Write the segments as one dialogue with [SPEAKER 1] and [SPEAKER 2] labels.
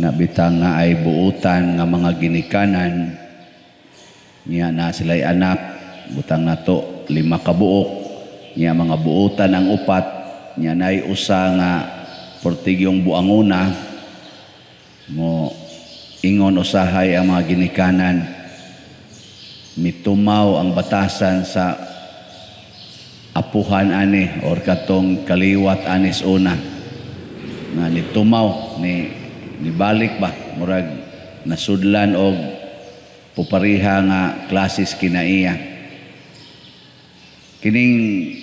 [SPEAKER 1] nabitang nga ay buutan nga mga ginikanan niya na sila'y anak butang nato 5 ka buok niya mga buutan ang upat niya na'y usa nga portigyong buanguna mo ingon usahay ang mga ginikanan mitumaw ang batasan sa apuhan ani or katong kaliwat anis una nga nitumaw ni balik ba murag nasudlan og pupariha nga klases kinaiya kining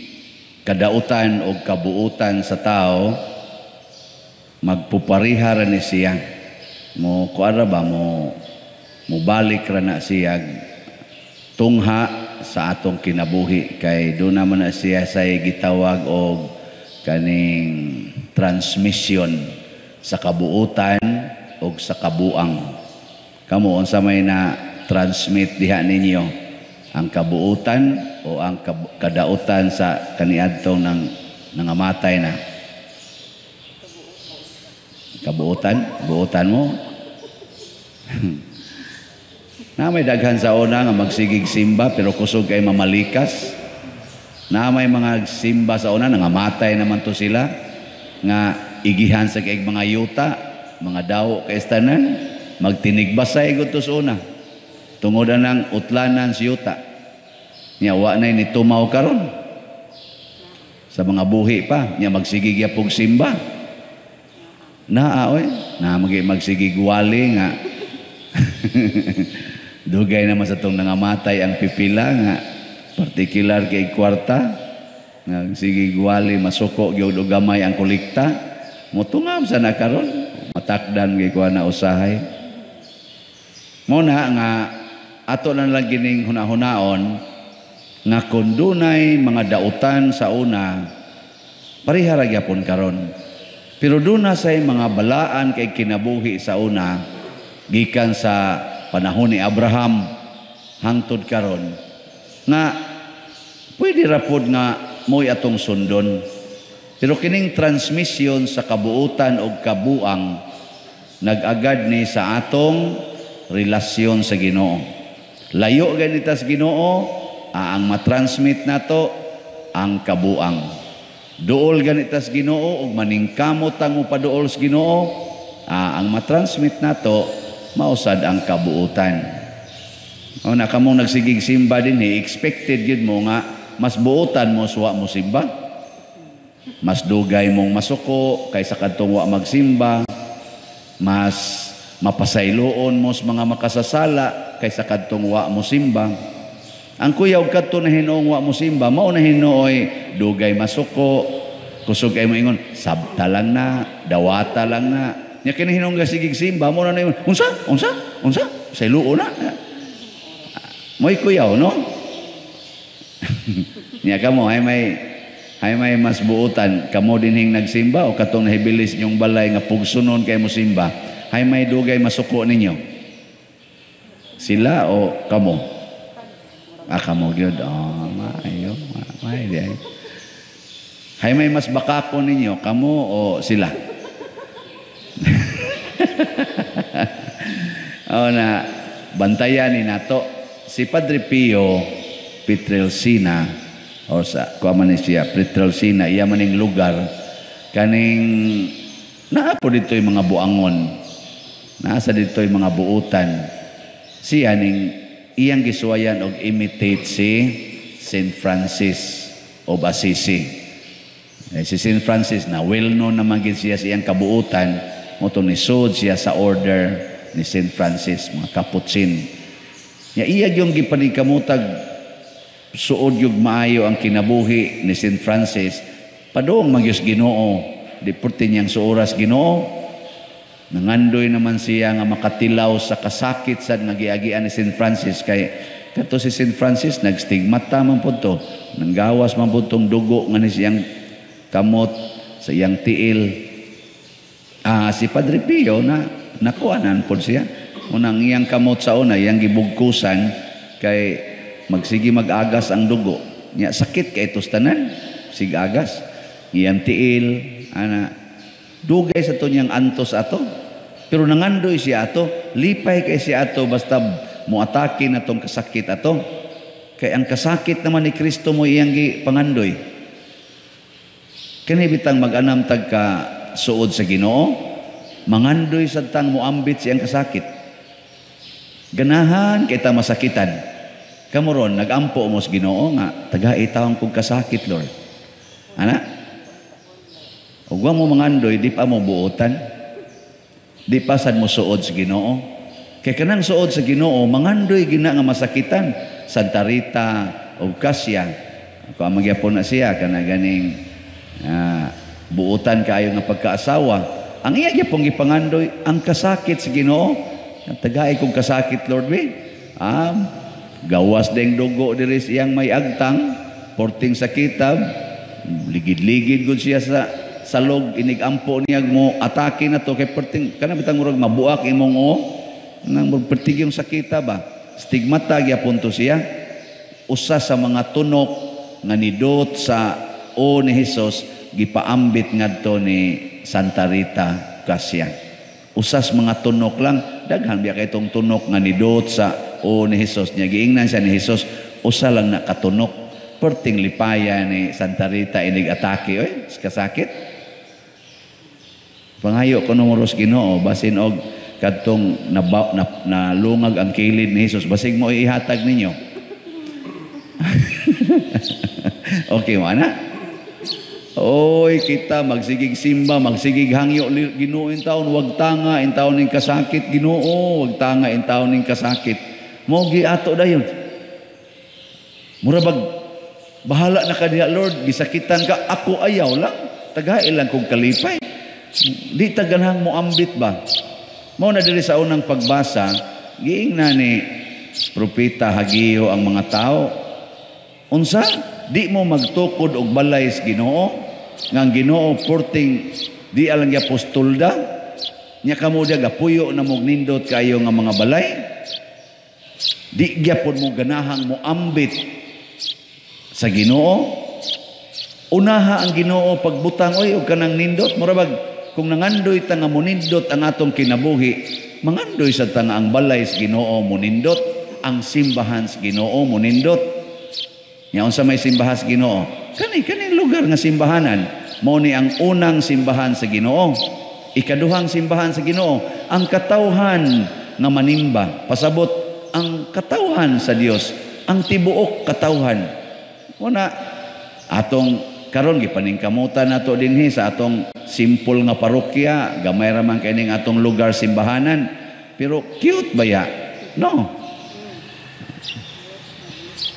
[SPEAKER 1] kadautan o kabuutan sa tao magpupariha ra ni siya mo kuara ba mo balik ra na siya tungha sa atong kinabuhi kay doon naman na siya say gitawag og kaning transmission sa kabuutan o sa kabuang kamo unsa may na transmit diha ninyo ang kabuutan o ang kadautan sa kaniadtong nangamatay na buutan mo na may daghan sa una nga magsigig simba pero kusog kay mamalikas na may mga simba sa una nangamatay naman to sila nga igihan sa kay mga yuta mga daw kay tanan magtinigbasay gud to sa una tungod nang utlanan si yuta nya wa nay ni tumaw karon sa mga buhi pa nya magsigig yapog simba na magsigig wali nga dugay naman sa itong nangamatay ang pipila nga partikular kay kwarta nga sige gwali masuko gyud og gamay ang kolekta motungam sa nakaron matakdan kay kuha na usahay mo na nga ato na lang gining hunahunaon nga kun dunay mga dautan sa una pareha ra gyapon karon pero duna say mga balaan kay kinabuhi sa una gikan sa panahon ni Abraham hangtod karon nga pwede ra pod nga moy atong sundon pero kining transmission sa kabuutan o kabuang nag-agad ni sa atong relasyon sa Ginoo layo ganita sa Ginoo ang matransmit nato ang kabuang duol ganita sa Ginoo ug maningkamot ang upaduol sa Ginoo ang matransmit nato mausad ang kabuutan. O na kamong nagsigig simba din expected yun mo nga mas buutan mo suwa mo simba. Mas dugay mong masuko kaysa kadtong wa magsimba. Mas mapasayloon mo sa mga makasasala kaysa kadtong wa mo simba. Ang kuyaw kadto na hinuong wa mo simba mao na hinuoy dugay masuko kusog kay mo ingon sabta lang na dawata lang na nya kini hinungga sigig simba mo na yun unsa say luo na moy kuyaw no nya kamo ay may mas buutan kamo dinhing nagsimba o katong nahibilis nyong balay nga pugsunon kay mo simba hay may dugay masuko ninyo sila o kamo kamo gyud maayo may di hay may mas bakako ninyo kamo o sila na bantayan ni nato si Padre Pio Pietrelcina o sa kuaman siya Pietrelcina iya maning lugar kaning naapo dito'y mga buangon nasa dito'y mga buutan siya ning iyang gisuwayan og imitate si Saint Francis of Assisi si Saint Francis na well known naman gid siya sa iyang kabuutan moto ni sud siya sa order ni Saint Francis mga Capuchin iya yung gipaningkamutag suod yung maayo ang kinabuhi ni Saint Francis padung magyus Ginoo di purti niyang suoras Ginoo nangandoy naman siya nga makatilaw sa kasakit sad nagiagian ni Saint Francis kay kadto si Saint Francis nagstigmata man pud to nanggawas man pud tong dugo nga ni siyang kamot sa iyang tiil si Padre Pio na nakuanan po siya unang iyang kamot sa una iyang gibugkusan kay magsigi mag-agas ang dugo nya sakit kay tos tanan sig agas iyang tiil ana dugay sa to niyang antos ato Pero nangandoy siya ato, lipay kay siya ato basta muatake na tong kasakit ato. Kay ang kasakit naman ni Kristo mo iyang pangandoy. Kani bitang mag-anam tag ka suod sa Ginoo, mangandoy sad tang muambit siyang kasakit. Ganahan kita masakitan. Kamuron nagampo mo sa Ginoo nga tagai taong kong kasakit, Lord. Ana? Ug wa mo mangandoy di pa mo buotan. Di pa sad mo suod sa Ginoo. Kay kanang suod sa Ginoo mangandoy gina nga masakitan. Santa Rita o Kasya. Ako ang magyapon na siya kana ganing buotan kaayo nga pagkaasawa. Ang iya gyapon gipangandoy ang kasakit sa Ginoo. Tagai kong kasakit, Lord, we. Gawas deng dugo diri siyang may agtang, porting sa kitab, ligid-ligid gud siya sa salog, inigampo niya mo atake na to kay porting kana bitang murag mabuak imong nang pertig yung sakita ba. Stigmata gyapon to siya. Usa sa mga tunok nga nidot sa ni Hesus gipaambit ngadto ni Santa Rita Kasya. Usas mga tunok lang, daghan biya kay itong tunok nga nidot sa ni Hesus niya. Giingnan siya ni Hesus, usa lang na katunok. Perting lipaya ni Santa Rita inig atake, kasakit. Pangayo ko numeros Ginoo, basin og kadtong nalungag ang kilid ni Hesus, basig mo ihatag ninyo. Okay, mana? Oy, kita magsigig simba, magsigig hangyo Ginoo in taon, wag tanga in taon ning kasakit Ginoo, wag tanga in taon ning kasakit. Mo giato dayon. Murabag bahala na ka diha, Lord, gisakitan ka, ako ayaw lang. Tagay lang kong kalipay. Di taganhang mo ambit ba? Mao na diri sa unang pagbasa, giingnan ni propeta Hageo ang mga tao. Unsa? Di mo magtukod og balay sa Ginoo, nga Ginoo porting di alang ya apostolda, nya kamo dia gapuyo na mog nindot kayo nga mga balay. Di gyapon mo ganahang mo ambit sa Ginoo. Unaha ang Ginoo pagbutang oy og kanang nindot, murabag kung nangandoy ta nga munindot ang atong kinabuhi, mangandoy sa ta nga ang balay sa Ginoo munindot, ang simbahan sa Ginoo munindot. Nya unsa may simbahan sa Ginoo? Kaning lugar nga simbahanan, mao ni ang unang simbahan sa Ginoo. Ikaduhang simbahan sa Ginoo, ang katawhan nga manimba. Pasabot ang katawhan sa Dios, ang tibuok katawhan. Una atong karon gipaningkamutan nato dinhi sa atong simple nga parokya, gamay ra man kining atong lugar simbahanan. Pero cute ba ya? No.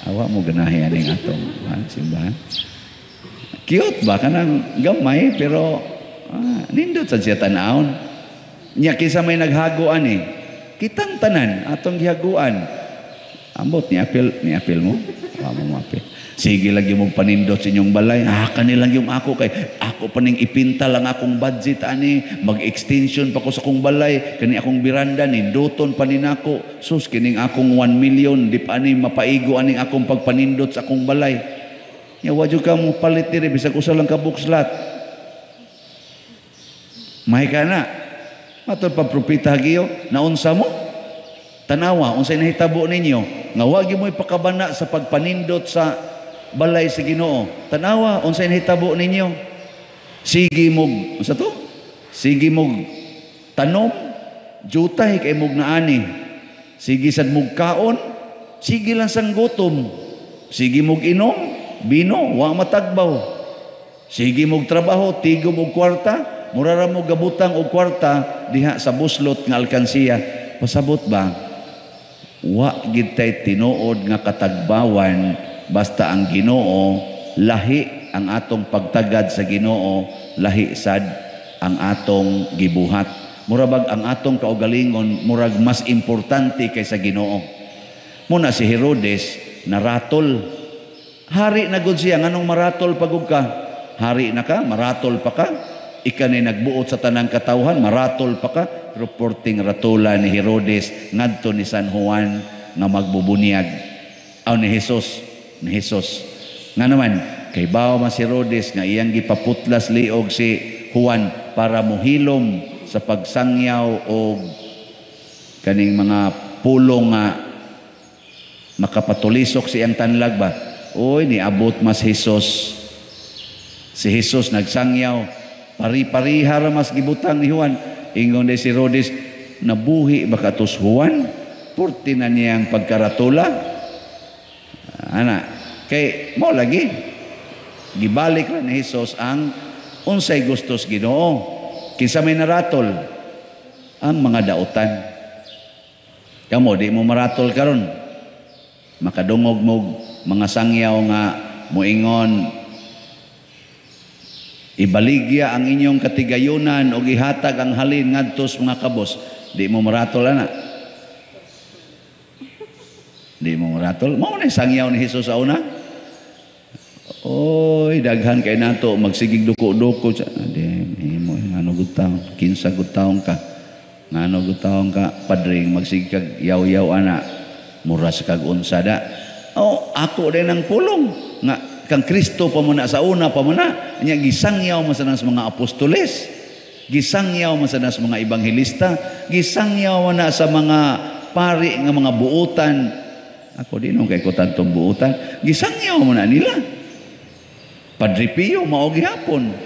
[SPEAKER 1] Awa mo ganahi aning atong simbahan. Cute ba kanang gamay pero nindot sa siya tanawon. Nya kisa may naghaguan kitang tanan atong gihaguan. Ambot ni apil mo. Wa mo apil. Sige lagi mo panindot sa inyong balay. Kanilang yung ako kay ako paning ipinta lang akong budget ani, mag-extension pa ko sa akong balay, kani akong biranda nindoton paninako. Sus kining akong 1 million di pa ani mapaigo aning akong pagpanindot sa akong balay. Nya wa jud ka mo palit diri bisag usa lang ka bukslat. May kana. Matod pa propeta Hageo, naunsa mo? Tanawa unsay nahitabo ninyo nga wa gyud mo ipakabana sa pagpanindot sa balay sa Ginoo. Tanawa unsay nahitabo ninyo? Sige mog unsa to? Sige mog tanom, jutay kay mog naani. Sige sad mog kaon, sige lang sang gutom. Sige mog inom, bino, wa matagbaw. Sige mog trabaho, tigo mog kwarta, murara mo gabutang og kwarta diha sa buslot nga alkansiya. Pasabot ba? Wa gid tay tinuod nga katagbawan basta ang Ginoo lahi ang atong pagtagad sa Ginoo, lahi sad ang atong gibuhat. Murabag ang atong kaugalingon murag mas importante kaysa Ginoo. Muna si Herodes naratol. Hari na gud siya nganong maratol pagug ka? Hari na ka, maratol pa ka? Ika ni nagbuot sa tanang katawhan, maratol pa ka? Reporting ratula ni Herodes ngadto ni San Juan nga magbubunyag. Ni Jesus. Nga naman, kay bawa mas Herodes nga iyang gipaputlas liog si Juan para mohilom sa pagsangyaw o kaning mga pulong nga makapatulisok siyang tanlag ba. Oy, niabot mas Hesus. Si Hesus nagsangyaw, pari-pariha ra mas gibutang ni Juan. Ingon de si Herodes, nabuhi ba katus Juan? Purti na niyang pagkaratula. Ana, kay mo lagi gibalik ra ni Hesus ang unsay gustos Ginoo. Kinsa may naratol ang mga dautan. Kamo di mo maratol karon. Makadungog mo mga sangyaw nga moingon ibaligya ang inyong katigayunan o gihatag ang halin ngadtos mga kabos. Di mo maratol ana. Di mo maratol. Mao na sangyaw ni Hesus sa una. Oy, daghan kay nato magsigig duko-duko. Di mo ano gutaw, kinsa gutaw ka. Ngano gutaw ka padring magsigig kag yaw-yaw ana. Muras kag unsa da. Oh, ako din ang pulong nga kang Kristo pa muna sa una pa muna nya gisangyaw man sa mga apostoles, gisangyaw man sa mga ebanghelista, gisangyaw na sa mga pari nga mga buutan. Ako din kay ko tantong buutan, gisangyaw man na nila. Padre Pio mao gihapon,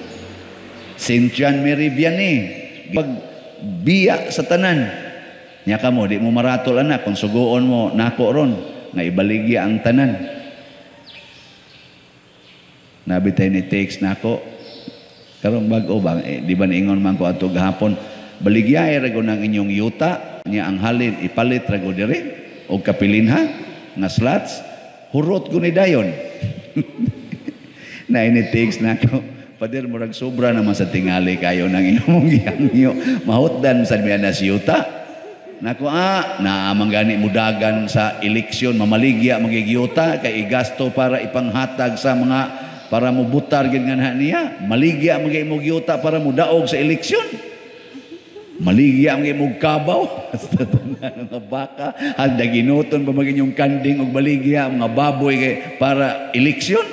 [SPEAKER 1] Saint John Mary Vianney pagbiya sa tanan. Nya kamo di mo maratol anak kung suguon mo nako ron nga ibaligya ang tanan. Nabitay ni text nako karong bag-o ba di ba niingon man ko adto gahapon baligya ra gud ang inyong yuta nya ang halin ipalit ra gud diri og kapilinha nga slots hurot gud ni dayon. Na ini text nako pader murag sobra naman sa tingali kayo nang imong gihangyo mahutdan sa miya na si yuta. Nako naamang gani mudagan sa eleksyon mamaligya magigiyuta kay igasto para ipanghatag sa mga para mubutar gid nga niya maligya magigiyuta para mudaog sa eleksyon maligya magiging kabaw sa mga baka handa ginuton pa maging yung kanding og baligya mga baboy kay para eleksyon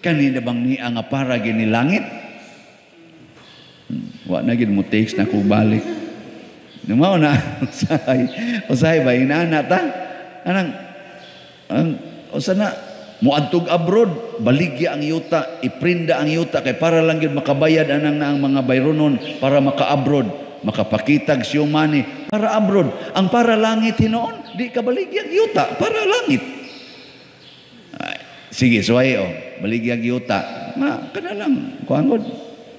[SPEAKER 1] kanina bang niya nga para gini langit wa na gid mo text na ko balik. Numaw na, usay ba, inaana ta? Anang, usa na, muadtog abroad, baligya ang yuta, iprinda ang yuta, kay para lang yun makabayad anang na ang mga bayronon para maka-abroad, makapakitag siyo money, para abroad. Ang para langit hinoon, di ka baligya ang yuta, para langit. Ay, sige, suway baligya ang yuta, kana lang, kuangod,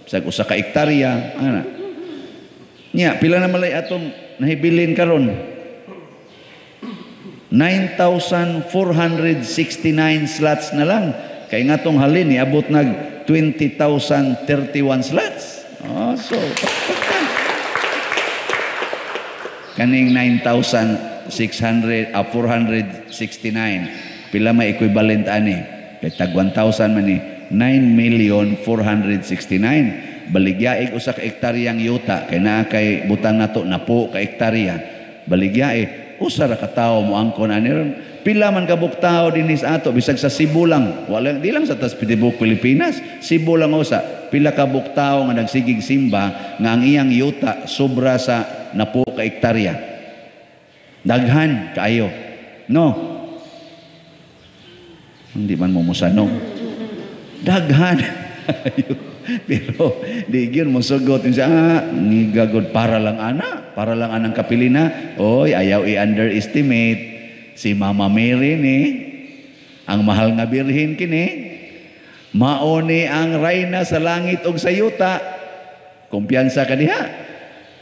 [SPEAKER 1] sa usa ka hektarya, ana. Nya pila na malay atong nahibilin karon 9,469 slots na lang kay ngatong halin niabot nag 20,031 slots. So kaning 9,469 pila may equivalent ani kay tag 1,000 man ni 9,469,000 baligyaig usa ka hektaryang yuta kay naa kay butang nato napo ka hektarya baligyaig usa ra ka tawo mo angkon ani pila man ka buktaw dinis ato bisag sa Cebu lang wala di lang sa Tibok Pilipinas Cebu lang usa pila ka buktaw nga nagsigig simba nga ang iyang yuta sobra sa napo ka hektarya daghan kaayo no hindi man mo musanong daghan pero di gyud mo sugot siya ni gagod para lang anang kapilina oy ayaw i-underestimate si Mama Mary ni ang mahal nga birhen kini mao ni ang reyna sa langit ug sa yuta kumpiyansa ka diha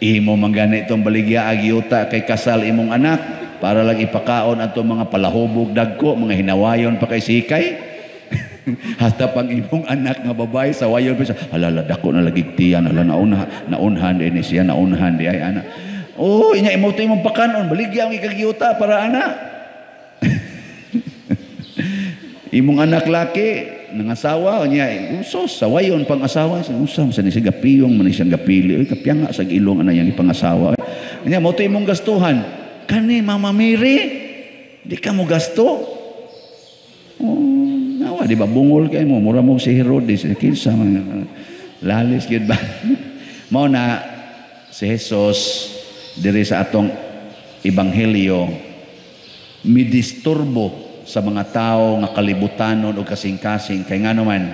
[SPEAKER 1] imo man gani itong baligya ag yuta kay kasal imong anak para lang ipakaon ato mga palahubog dagko mga hinawayon pa kay sikay. Hasta pang imong anak nga babae sa wayon pa siya halala dako na lagi tiyan hala naunhan din siya naunhan di ay anak inya imo to imong pakanon baligya ang ikagyuta para anak. Imong anak laki nangasawa niya usos sa wayon pang asawa usam sa ni siya gapiyong man siyang gapili kapyanga sa ilong ana yang ipangasawa niya mo to imong gastuhan kani Mama Mary di ka mo gasto di ba bungol kay mo mura mo si Herodes kinsa man lalis gyud ba mao na si Jesus diri sa atong ebanghelyo midisturbo sa mga tao nga kalibutanon o kasing-kasing kay nga naman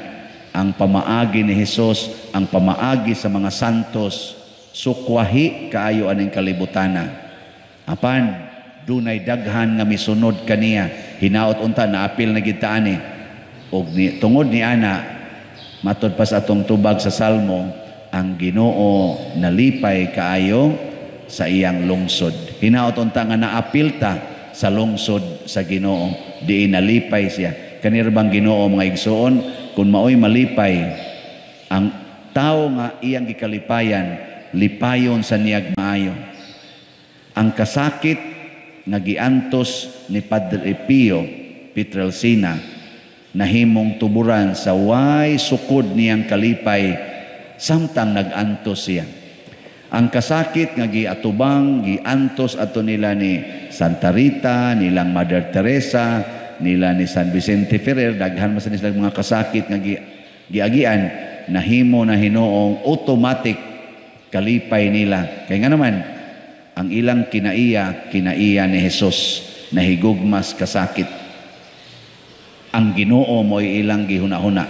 [SPEAKER 1] ang pamaagi ni Jesus, ang pamaagi sa mga santos sukwahi kaayo aning kalibutana. Apan dunay daghan nga misunod kaniya, hinaot unta naapil na gid ta ani. Og tungod ni ana matud pa sa atong tubag sa Salmo, ang Ginoo nalipay kaayo sa iyang lungsod. Hinaot unta nga naapil ta sa lungsod sa Ginoo, di nalipay siya. Kanir bang Ginoo mga igsoon, kung maoy malipay ang tao nga iyang gikalipayan, lipayon sa niyag maayo. Ang kasakit nga giantos ni Padre Pio Pietrelcina nahimong tuburan sa way sukod niyang kalipay samtang nagantos siya. Ang kasakit nga giatubang, giantos ato nila ni Santa Rita, nilang Mother Teresa, nila ni San Vicente Ferrer, daghan mas nila mga kasakit nga giagian, nahimo na hinoong automatic kalipay nila. Kaya nga naman, ang ilang kinaiya ni Jesus, nahigugmas kasakit. Ang Ginoo mo'y ilang gihuna-huna.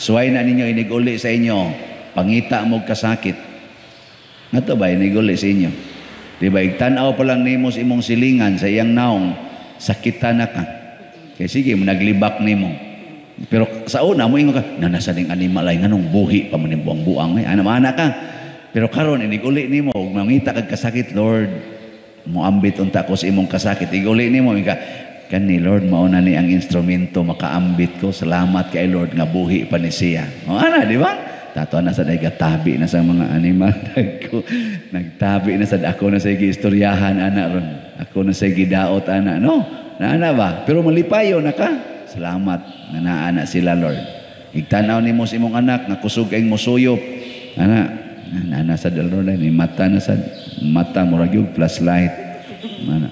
[SPEAKER 1] Suway na ninyo iniguli sa inyo, pangita mo kasakit. Nga to ba, iniguli sa inyo? Diba, igtanaw pa lang nimo sa imong silingan sa iyang naong, sakitan na ka. Kaya sige, naglibak nimo. Pero sa una, mo ingo ka, nanasaning animal ay nganong buhi pa man yung buang-buang. Ana ka. Pero karon iniguli nimo, ug mangita kag kasakit, Lord, moambit unta ko sa imong kasakit. Iguli nimo, ika, kani Lord, mauna ni ang instrumento, makaambit ko. Salamat kay Lord, nga buhi pa ni siya. O ana, di ba? Tato na sa nagatabi na sa mga animal. Nagtabi na sa ako na sa istoryahan, ana ron. Ako na sa gidaot, ana. No, naana ba? Pero malipayo na ka. Salamat na naana sila, Lord. Igtanaw ni mo sa imong anak, nga kusog kayong musuyop. Ana, naana sa Lord, ni mata na sa mata, murag yung flashlight. Ana.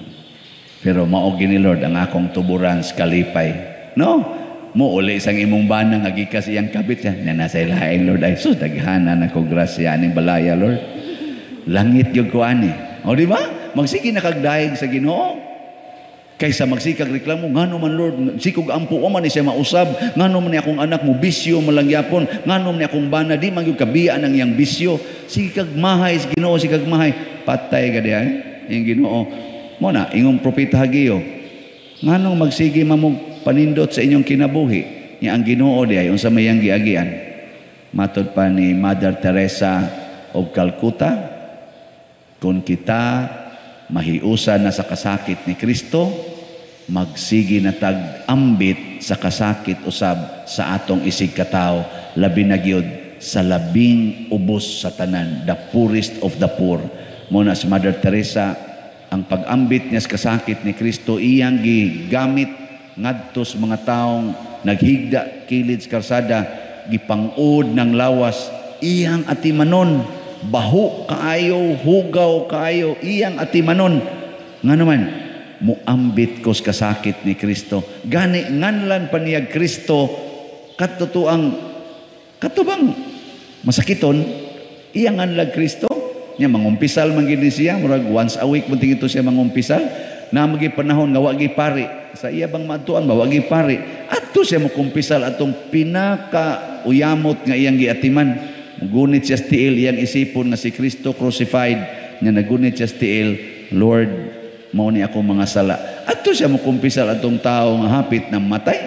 [SPEAKER 1] Pero maogi ni Lord ang akong tuburan sa kalipay. No? Mo uli sang imong bana nga gikas iyang kabit siya na nasa ilahin, Lord, ay sus daghana na ko grasya aning balaya, Lord. Langit gyud ko ani. O di ba? Magsige na kag daig sa Ginoo. Kaysa magsikag reklamo, ngano man Lord, sikog ampo o man ni siya mausab, ngano man ni akong anak mo bisyo malangyapon, ngano man ni akong bana di man gyud kabiya nang iyang bisyo. Sige kag mahay sa Ginoo, sige kag mahay, patay ka diay iyang Ginoo. Mo na ingong propeta Hageo. Nganong magsige mamog panindot sa inyong kinabuhi niya ang Ginoo di ay unsa may ang giagian. Matod pa ni Mother Teresa of Calcutta, kung kita mahiusa na sa kasakit ni Kristo, magsigi na tag-ambit sa kasakit usab sa atong isig katao, labi na gyud sa labing ubos sa tanan, the poorest of the poor. Muna si Mother Teresa, ang pag-ambit niya sa kasakit ni Kristo, iyang gigamit ngadto sa mga taong naghigda kilid sa karsada, gipangud ng lawas, iyang atimanon, baho kaayo, hugaw kaayo, iyang atimanon. Nga naman, muambit ko sa kasakit ni Kristo. Gani nganlan pa niya Kristo, katubang masakiton, iyang anlag Kristo. Nya mangumpisal man gid siya, murag once a week man tingito siya mangumpisal. Na magi panahon nga wagi pari sa iya bang matuan ba wagi pari. Adto siya mo kumpisal atong pinaka uyamot nga iyang giatiman. Mugunit siya sa tiil iyang isipon nga si Kristo crucified, nya nagunit siya sa tiil, Lord, mao ni ako mga sala. Adto siya mo kumpisal atong tao nga hapit na matay.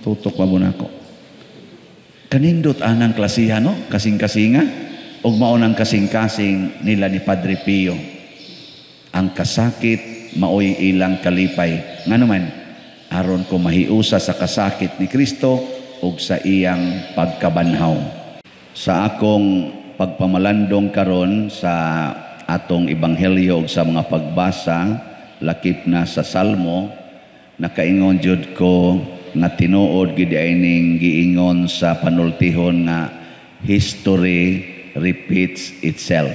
[SPEAKER 1] Tutok pa mo nako. Kanindot anang klasihan, no? Kasing-kasinga o maunang kasing-kasing nila ni Padre Pio. Ang kasakit maoy ilang kalipay. Nga naman, aron ko mahiusa sa kasakit ni Kristo o sa iyang pagkabanhaw. Sa akong pagpamalandong karon sa atong ebanghelyo o sa mga pagbasa, lakip na sa Salmo, nakaingon jud ko nga tinuod gid ining giingon sa panultihon nga history repeats itself.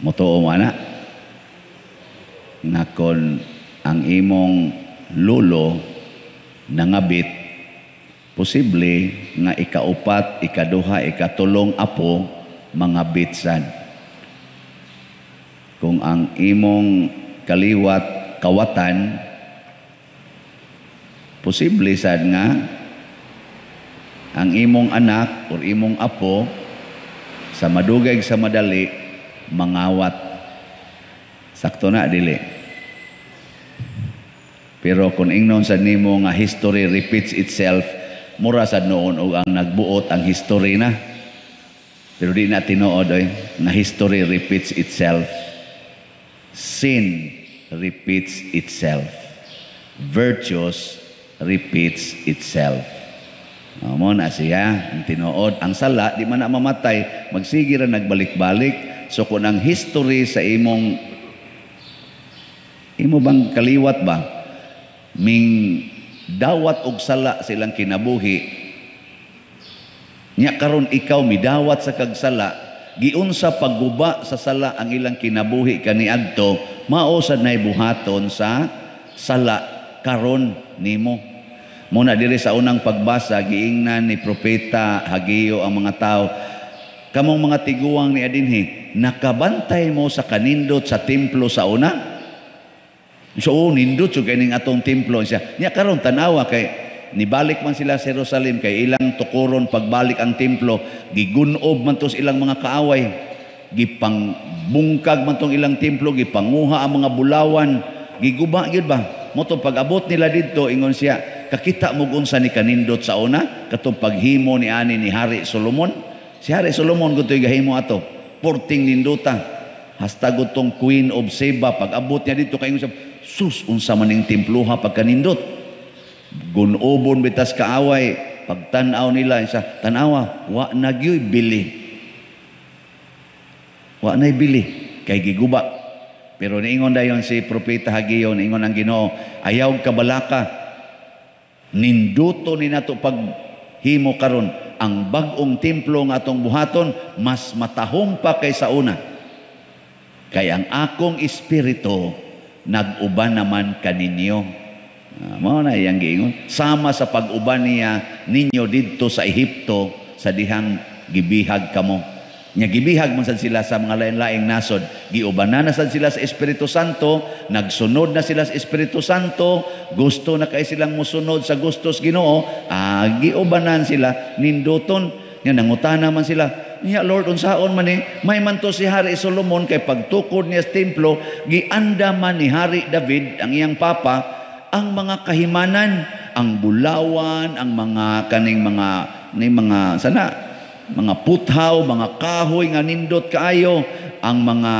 [SPEAKER 1] Motoo mo ana nga kon ang imong lolo nangabit Posible nga ikaupat, ikaduha, ikatulong apo mga bitsan. Kung ang imong kaliwat kawatan, posible sad nga ang imong anak o imong apo sa madugay sa madali mangawat. Sakto na dili. Pero kung ingnon sa nimo nga history repeats itself, mura sad noon og ang nagbuot ang history na. Pero di na tinuod nga history repeats itself. Sin repeats itself. Virtuous repeats itself. Mo na siya ang tinuod. Ang sala di man na mamatay, magsige ra nagbalik-balik. So kung ang history sa imo bang kaliwat ba ming dawat og sala silang kinabuhi, nya karon ikaw midawat sa kagsala, giunsa pagguba sa sala ang ilang kinabuhi kaniadto, mao sad nay buhaton sa sala karon nimo. Muna diri sa unang pagbasa giingnan ni propeta Hageo ang mga tao, kamong mga tiguang ni adinhi, nakabantay mo sa kanindot sa templo sa una? So nindot so kaning atong templo siya. Nya karon tanawa kay nibalik man sila sa Jerusalem kay ilang tukuron pagbalik ang templo, gigunob man tos ilang mga kaaway, gipangbungkag man tong ilang templo, gipanguha ang mga bulawan, giguba gyud ba. Moto pag-abot nila didto ingon siya, kakita mo unsa ni kanindot sa una katong paghimo ni ani ni Hari Solomon. Si Hari Solomon gutoy gahimo ato, porting ninduta. Hasta gutong Queen of Sheba pag-abot niya dito kay ingon siya, sus unsa man ning templuha pagkanindot. Gunobon bitas kaaway, pagtan-aw nila sa tanawa, wa nagyoy bili. Wa nay bili kay giguba. Pero niingon dayon si propeta Hageo, niingon ang Ginoo, ayaw kabalaka, ninduto ni nato paghimo karon ang bag-ong templo nga atong buhaton mas matahong pa kaysa una. Kay ang akong espiritu nag-uban naman kaninyo. Mao na iyang giingon. Sama sa pag-uban niya ninyo didto sa Ehipto sa dihang gibihag kamo. Nya gibihag man sad sila sa mga lain-laing nasod. Giubanan na sad sila sa Espiritu Santo, nagsunod na sila sa Espiritu Santo, gusto na kay silang musunod sa gustos Ginoo, giubanan sila ninduton. Nya nangutana man sila, niya Lord unsaon man may manto si Hari Solomon kay pagtukod niya sa templo gianda man ni Hari David ang iyang papa ang mga kahimanan, ang bulawan, ang mga kaning mga sana mga puthaw, mga kahoy nga nindot kaayo, ang mga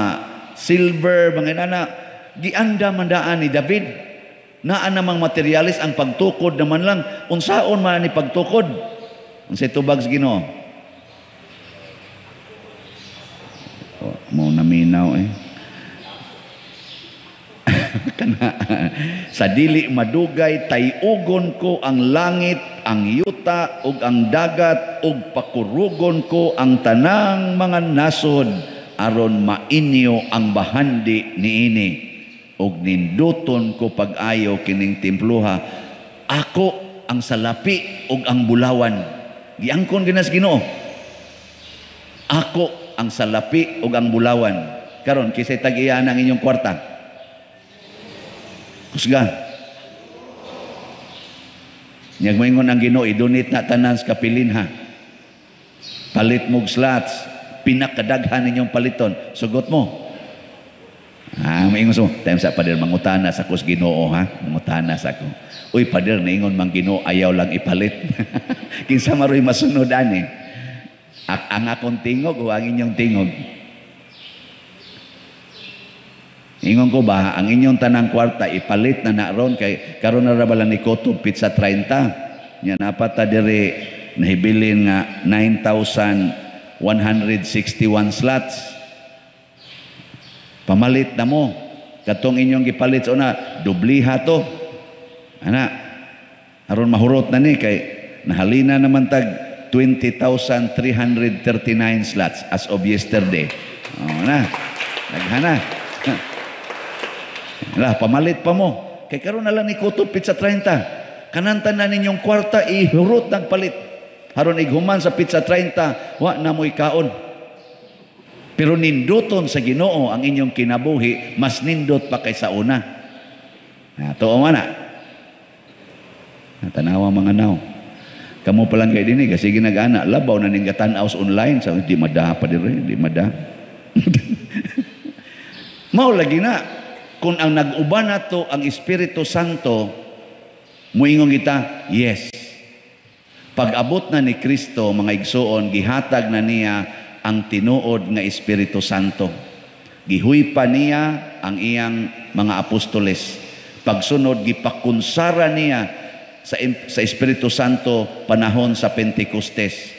[SPEAKER 1] silver, mga inana gianda man daan ni David. Naa namang materialis ang pagtukod naman lang. Unsaon man ni pagtukod? Unsay tubag sa Ginoo? Mo naminaw sa dili madugay tayugon ko ang langit, ang yuta ug ang dagat ug pakurugon ko ang tanang mga nasod aron mainyo ang bahandi niini ug ninduton ko pag-ayo kining templuha. Ako ang salapi ug ang bulawan. Giangkon ginas Ginoo. Ako ang salapi ug ang bulawan. Karon kisay tag-iya ang inyong kwarta. Kusga. Nyag moingon ang Ginoo, idunit na tanan sa kapilin ha. Palit mog slots, pinakadaghan ninyong paliton. Sugot mo. Moingon so, time sa pader mangutana sa kus Ginoo ha. Mangutana sa ko. Uy pader naingon mang Ginoo ayaw lang ipalit. Kinsa maroy masunod ani. Ang akong tingog o ang inyong tingog? Ingon ko ba, ang inyong tanang kwarta ipalit na naron kay karon na rabalan ni Koto pizza 30. Nya napata dire nahibilin nga 9,161 slots. Pamalit na mo. Katong inyong gipalit sa una, dubliha to. Ana, aron mahurot na ni kay nahalina naman tag 20,339 slots as of yesterday. Na, naghana. Lah, pamalit pa mo. Kay karon na lang ni Kuto pizza 30. Kanantanan ninyong kwarta ihurot nagpalit. Haron ighuman sa pizza 30, wa na mo'y kaon. Pero ninduton sa Ginoo ang inyong kinabuhi, mas nindot pa kaysa una. Tuo man na. Tanawa mga naw. Kamu pa lang kayo din kasi ginagana, labaw na ning gatanaw sa online, sa di mada pa dire, di mada. Mao lagi na kung ang nag-uban nato ang Espiritu Santo, muingon kita, yes. Pag-abot na ni Kristo, mga igsoon, gihatag na niya ang tinuod nga Espiritu Santo. Gihuipa niya ang iyang mga apostoles. Pagsunod, gipakunsara niya sa Espiritu Santo panahon sa Pentecostes.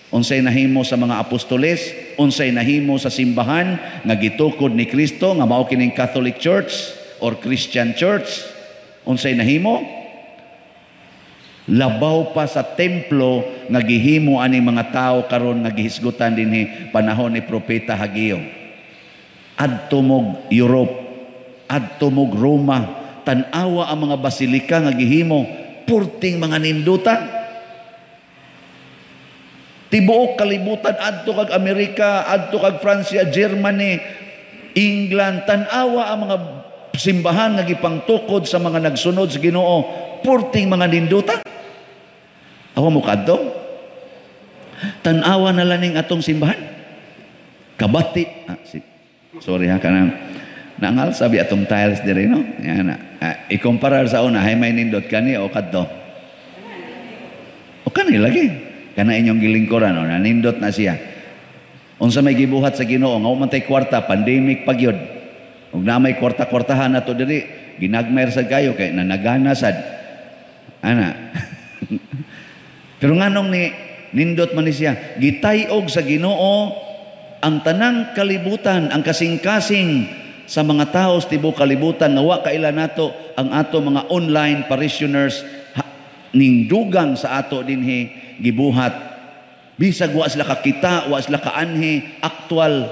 [SPEAKER 1] Unsay nahimo sa mga apostoles, unsay nahimo sa simbahan nga gitukod ni Kristo nga mao kining Catholic Church or Christian Church. Unsay nahimo? Labaw pa sa templo nga gihimo ani mga tao karon nga gihisgutan dinhi panahon ni Propeta Hageo. Adto mog Europe, adto mog Roma, tan-awa ang mga basilika nga gihimo, purting mga nindutan. Tibuok kalibutan adto kag Amerika, adto kag Francia, Germany, England, tan-awa ang mga simbahan nga gipangtukod sa mga nagsunod sa Ginoo, purting mga nindutan. Awa mo kadto? Tan-awa na laning atong simbahan. Kabati. Sorry ha, kanang nangal sabi atong tiles dire no. Yan na. I-compare sa una, hay may nindot kani o kadto. O kani lagi. Kana inyong gilingkuran o nanindot na siya. Unsa may gibuhat sa Ginoo nga man tay kwarta, pandemic pagyod. Ug na may kwarta-kwartahan nato diri, ginagmer sad kayo kay nanagana sad. Ana. Pero nganong ni nindot man ni siya, gitayog sa Ginoo ang tanang kalibutan, ang kasing-kasing sa mga tao sa tibuok kalibutan nga wa kaila nato ang ato mga online parishioners ning dugang sa ato dinhi gibuhat. Bisag wa sila kakita, wa sila kaanhi, aktual.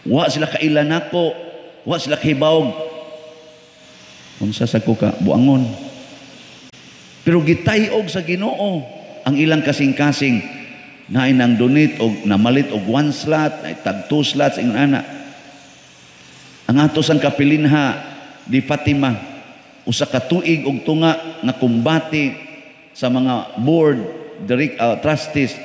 [SPEAKER 1] Wa sila kailan nako, wa sila kahibawog. Unsa sa kuka buangon. Pero gitayog sa Ginoo ang ilang kasing-kasing na inang donate og namalit og 1 slot, ay tag 2 slots ingon ana. Ang atos ang kapilinha di Fatima usa ka tuig og tunga nga kumbati sa mga board trustees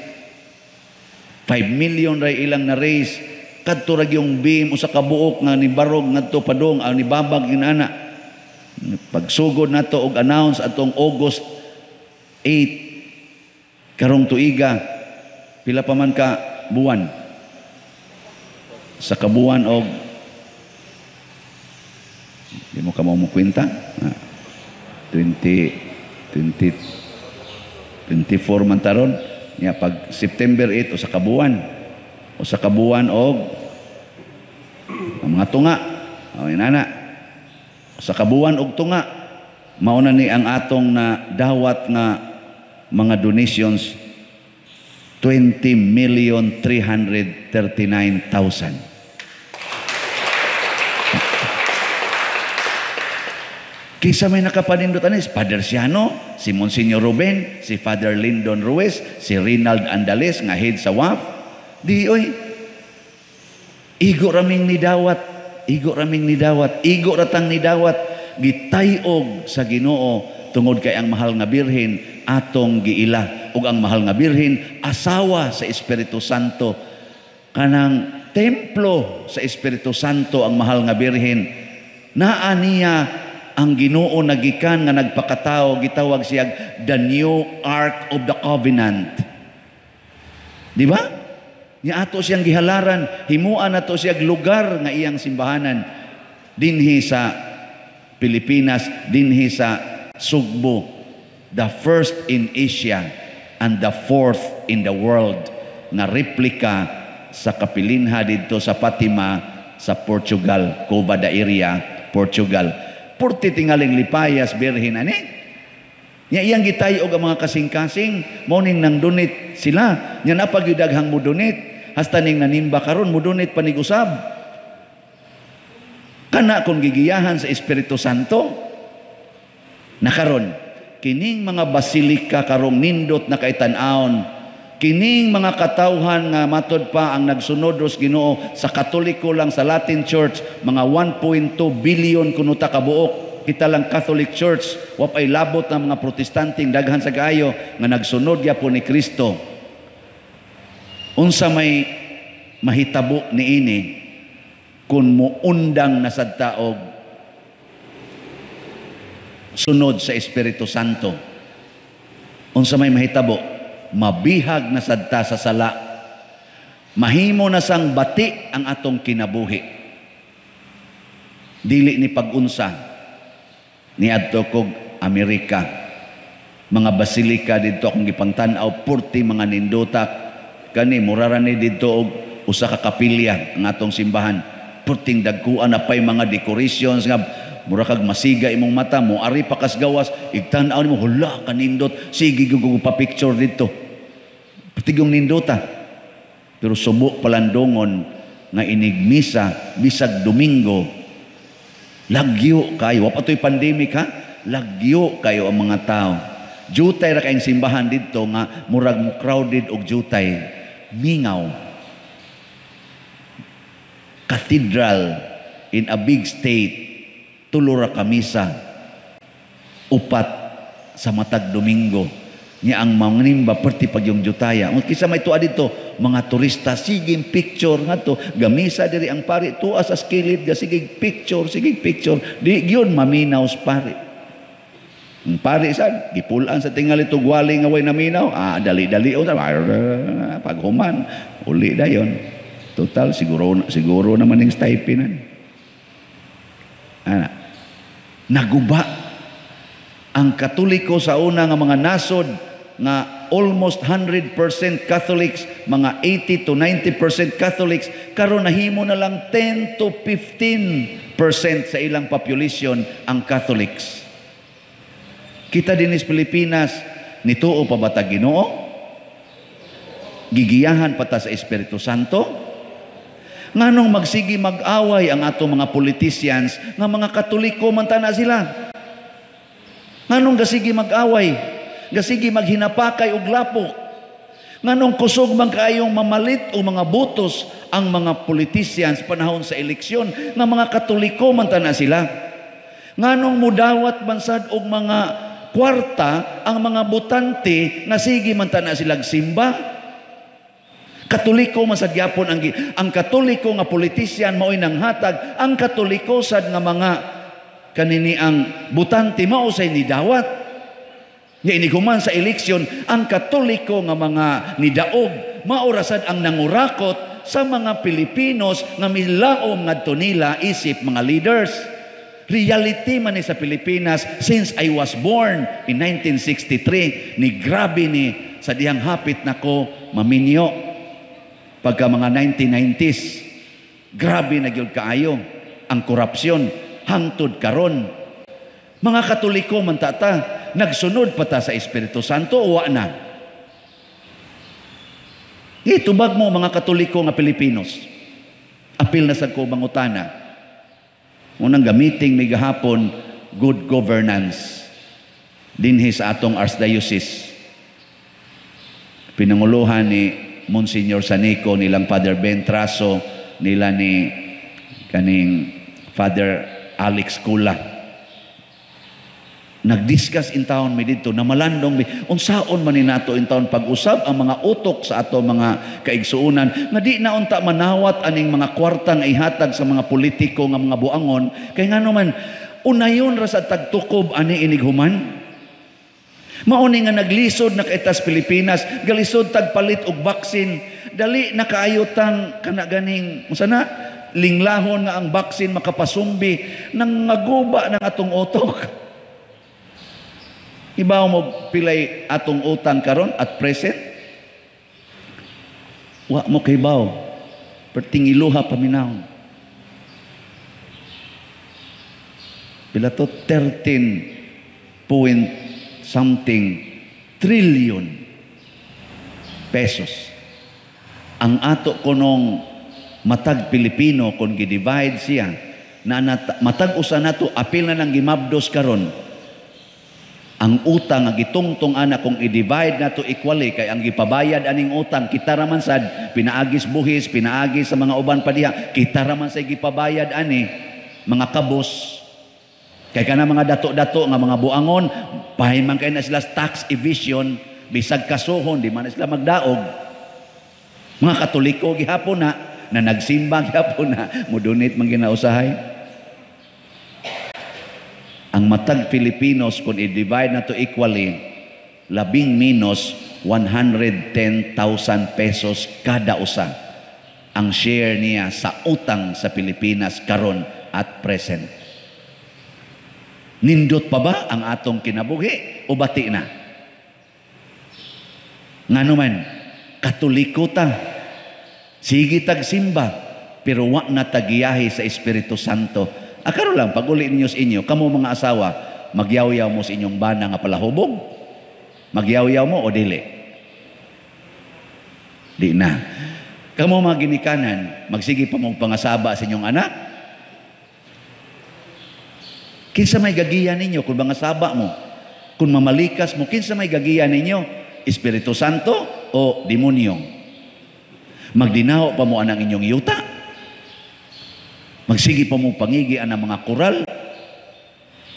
[SPEAKER 1] 5 million ray ilang na raise kadto ra yung beam usa ka buok nga ni barog ngadto padong ni babag inana. Pagsugod nato og announce atong August 8 karong tuiga pila pa man ka buwan sa kabuwan og di mo ka mo kwenta 24 man taron nya pag September 8 o sa kabuwan og ang mga tunga o inana sa kabuwan og tunga mauna ni ang atong na dawat nga mga donations 20,339,000. Kisa may nakapanindot anis, Father Siano, si Monsignor Ruben, si Father Lyndon Ruiz, si Rinald Andales, nga head sa WAF. Di, oy, igo raming nidawat, igo ratang nidawat, gitayog sa Ginoo, tungod kay ang mahal nga birhen, atong giila, ug ang mahal nga birhen, asawa sa Espiritu Santo, kanang templo sa Espiritu Santo, ang mahal nga birhen, naa niya, ang Ginoo nagikan nga nagpakatao, gitawag siya the new Ark of the Covenant. Di ba? Niya ato siyang gihalaran, himuan ato siyang lugar nga iyang simbahanan dinhi sa Pilipinas, dinhi sa Sugbo, the first in Asia and the fourth in the world na replika sa kapilinha dito sa Fatima sa Portugal, Cova da Iria, Portugal. Purti tingaling lipayas birhin ani. Nya iyang gitayog ang mga kasing-kasing mao ning nang donate sila. Nya napagyudaghang mo donate hasta ning nanimba karon mo donate panig usab. Kana kung gigiyahan sa Espiritu Santo na karon kining mga basilika karong nindot na kaitan-aon, kining mga katawhan nga matod pa ang nagsunod sa Ginoo sa Katoliko lang sa Latin Church, mga 1.2 billion kunuta ka buok. Kita lang Catholic Church, wapay labot ng mga protestanting daghan sa kaayo nga nagsunod gyapon ni Kristo. Unsa may mahitabo niini kung muundang na sad taog sunod sa Espiritu Santo? Unsa may mahitabo? Mabihag na sadta sa sala, mahimo na sang bati ang atong kinabuhi, dili ni pag-unsa ni adto kog Amerika. Mga basilika dito akong gipangtan-aw, 40 mga nindotak kani murara ni dito og usa ka kapilya ang atong simbahan. Purting dagkuan na pay mga decorations nga mura kag masiga imong mata mo, ari pa kas gawas igtan-aw nimo, hala kanindot, sige gugu pa picture dito. Putigong nindota. Pero subo palandongon nga inigmisa bisag Domingo, lagyo kayo. Wapatoy pandemic ha? Lagyo kayo ang mga tao. Jutay ra kayong simbahan dito nga murag crowded og jutay. Mingaw. Cathedral in a big state, tulo ra ka misa, upat sa matag Domingo. Nya ang mga nimba perti pag yung jutaya. Kisa may tuwa dito, mga turista, siging picture nga to, gamisa diri ang pari, tuwa sa skilid, siging picture. Di yun maminaw sa pari. Ang pari sad, gipulaan sa tingali to gwali nga way naminaw, dali-dali o, paghuman, uli na yun. Total, siguro naman yung stipend. Naguba ang Katoliko sa una nga mga nasod nga almost 100% Catholics, mga 80 to 90% Catholics, karon nahimo na lang 10 to 15% sa ilang population ang Catholics. Kita din sa Pilipinas, nituo pa ba ta Ginoo? Gigiyahan pa ta sa Espiritu Santo? Nganong magsigi mag-away ang atong mga politicians nga mga Katoliko man ta na sila? Nganong gasigi mag-away? Gasigi maghinapakay og lapok? Nganong kusog man kaayong mamalit o mga butos ang mga politicians panahon sa eleksyon nga mga Katoliko man ta na sila? Nganong mudawat bansad og mga kwarta ang mga botante nga sige man ta na silang simba? Katoliko masad gyapon ang Katoliko nga politician mao'y nanghatag, ang Katoliko sad nga mga kanini ang butante mao say nidawat. Nga iniguman sa eleksyon, ang Katoliko nga mga nidaog maorasad ang nangurakot sa mga Pilipinos nga milaom ngadto nila isip mga leaders. Reality man ni sa Pilipinas since I was born in 1963, ni grabe ni sa dihang hapit nako maminyo pagka mga 1990s. Grabe na gyud kaayo ang korupsyon hangtod karon. Mga Katoliko man tata, nagsunod pa ta sa Espiritu Santo o wa na? Itubag mo mga Katoliko nga Pilipinos. Apil na sa ko bangutana. Unang gamiting may gahapon, good governance. Dinhi sa atong Archdiocese. Pinanguluhan ni Monsignor Sanico, nilang Father Ben Traso, nila ni kaning Father Alex Kula. Nagdiscuss in town mi dito na malandong mi unsaon man ni nato in town pag-usab ang mga utok sa ato mga kaigsuonan nga di na unta manawat aning mga kwartang ihatag sa mga politiko nga mga buangon kay ngano man unayon ra sa tagtukob ani inighuman. Mao ni nga naglisod na kaitas Pilipinas, galisod tagpalit og baksin, dali na kaayotang kana ganing unsa na linglahon nga ang baksin makapasumbi nang maguba ng atong utok. Ibaw mo pilay atong utang karon at present? Wa mo kaybaw. Perting iluha paminahon. Pila to 13 point something trillion pesos. Ang ato kunong matag Pilipino kung gidivide siya na matag usa nato apil na nang gimabdos karon Ang utang nga gitungtong ana kung i-divide nato equally kay ang gipabayad aning utang kita ra man sad pinaagis buhis, pinaagis sa mga uban pa diha, kita ra man say gipabayad ani mga kabos. Kay kana mga dato-dato nga mga buangon, pahiman kay na sila tax evasion, bisag kasuhon di man na sila magdaog. Mga Katoliko gihapon na nagsimba gihapon na mudunit man ginausahay. Ang matag Filipinos kung i-divide na to equally, labing minus 110,000 pesos kada usa ang share niya sa utang sa Pilipinas karon at present. Nindot pa ba ang atong kinabuhi o bati na? Ngano man, Katoliko ta, sige tagsimba, pero wa na tagiyahi sa Espiritu Santo. Akaro lang, pag uli ninyo sa inyo, kamo mga asawa, magyaw-yaw mo sa inyong bana nga palahubog? Magyaw-yaw mo o dili? Di na. Kamo mga ginikanan, magsige pa mong pangasaba sa inyong anak? Kinsa may gagiya ninyo kung mangasaba mo? Kung mamalikas mo, kinsa may gagiya ninyo? Espiritu Santo o demonyo? Magdinaho pa mo anang inyong yuta? Magsige pa mong pangigian ng mga koral.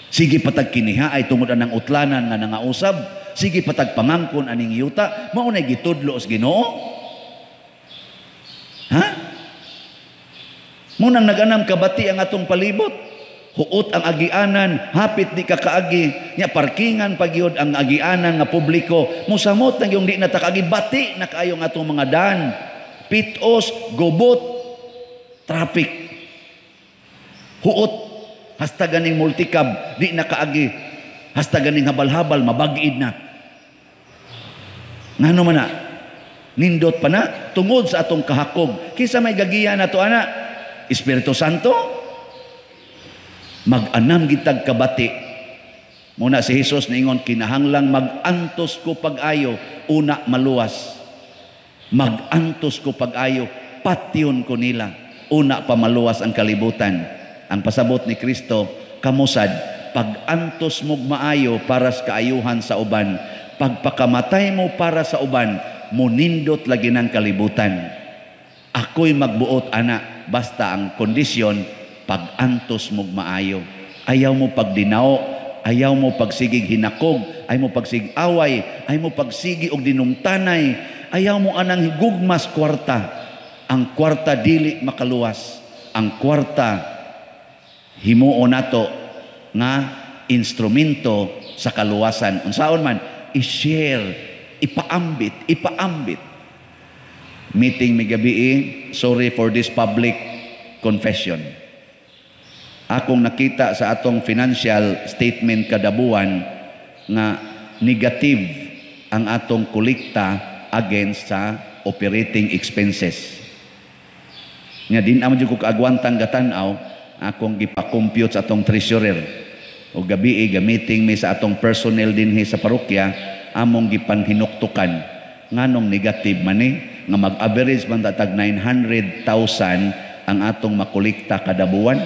[SPEAKER 1] Sige patag kiniha ay tungod anang utlanan nga nangausab. Sige patag pangangkon aning yuta. Maunay gitudlo os Ginoo. Ha? Munang naganam kabati ang atong palibot. Huot ang agianan, hapit di ka kaagi. Nya parkingan pagyod ang agianan nga publiko. Musamot nang yung di natakagi bati na kaayong atong mga dan. Pitos, gubot, traffic. Huot, hasta ganing multicab, di na kaagi. Hasta ganing habal-habal, mabagid na. Ngano man na? Nindot pa na, tungod sa atong kahakog. Kisa may gagiya na to, ana? Espiritu Santo? Mag-anam gitag kabati. Muna si Jesus niingon, kinahanglang mag-antos ko pag-ayo, una maluwas. Mag-antos ko pag-ayo, patyon ko nila. Una pa maluwas ang kalibutan. Ang pasabot ni Kristo, kamusad, pag-antos mo maayo para sa kaayuhan sa uban, pagpakamatay mo para sa uban, munindot lagi ng kalibutan. Ako'y magbuot, ana, basta ang kondisyon, pag-antos mo maayo. Ayaw mo pagdinao, ayaw mo pagsigig hinakog, ayaw mo pagsigig away, ayaw mo pagsigi og dinumtanay, ayaw mo anang higugmas kwarta. Ang kwarta dili makaluwas. Ang kwarta himuon nato nga instrumento sa kaluwasan. Unsaon man, i-share, ipaambit. Meeting mi gabi, sorry for this public confession. Akong nakita sa atong financial statement kada buwan nga negative ang atong kolekta against sa operating expenses. Nga din naman ko kaagwantang gatanaw, akong gipa-compute sa atong treasurer. O gabi gamiting mi sa atong personnel dinhi sa parokya, among gipanhinuktukan nganong negative man nga mag-average man tatag 900,000 ang atong makolekta kada buwan.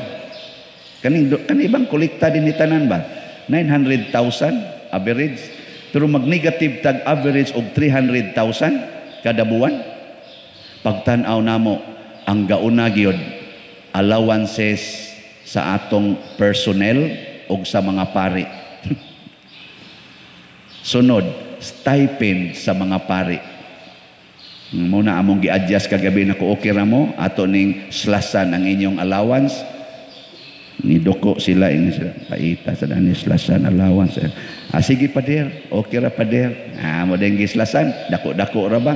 [SPEAKER 1] Kanibang kolekta din tanan ba? 900,000 average. Pero mag-negative tag average og 300,000 kada buwan. Pagtan-aw namo ang gauna gyud allowances sa atong personnel o sa mga pari. Sunod, stipend sa mga pari. Muna among gi-adjust kagabi na ko okay ra mo, ato ning slasan ang inyong allowance. Nidoko sila, ini sila, paita sa dani slasan allowance. Sige pader, okay ra pader. Mo ding gislasan, dako-dako ra ba?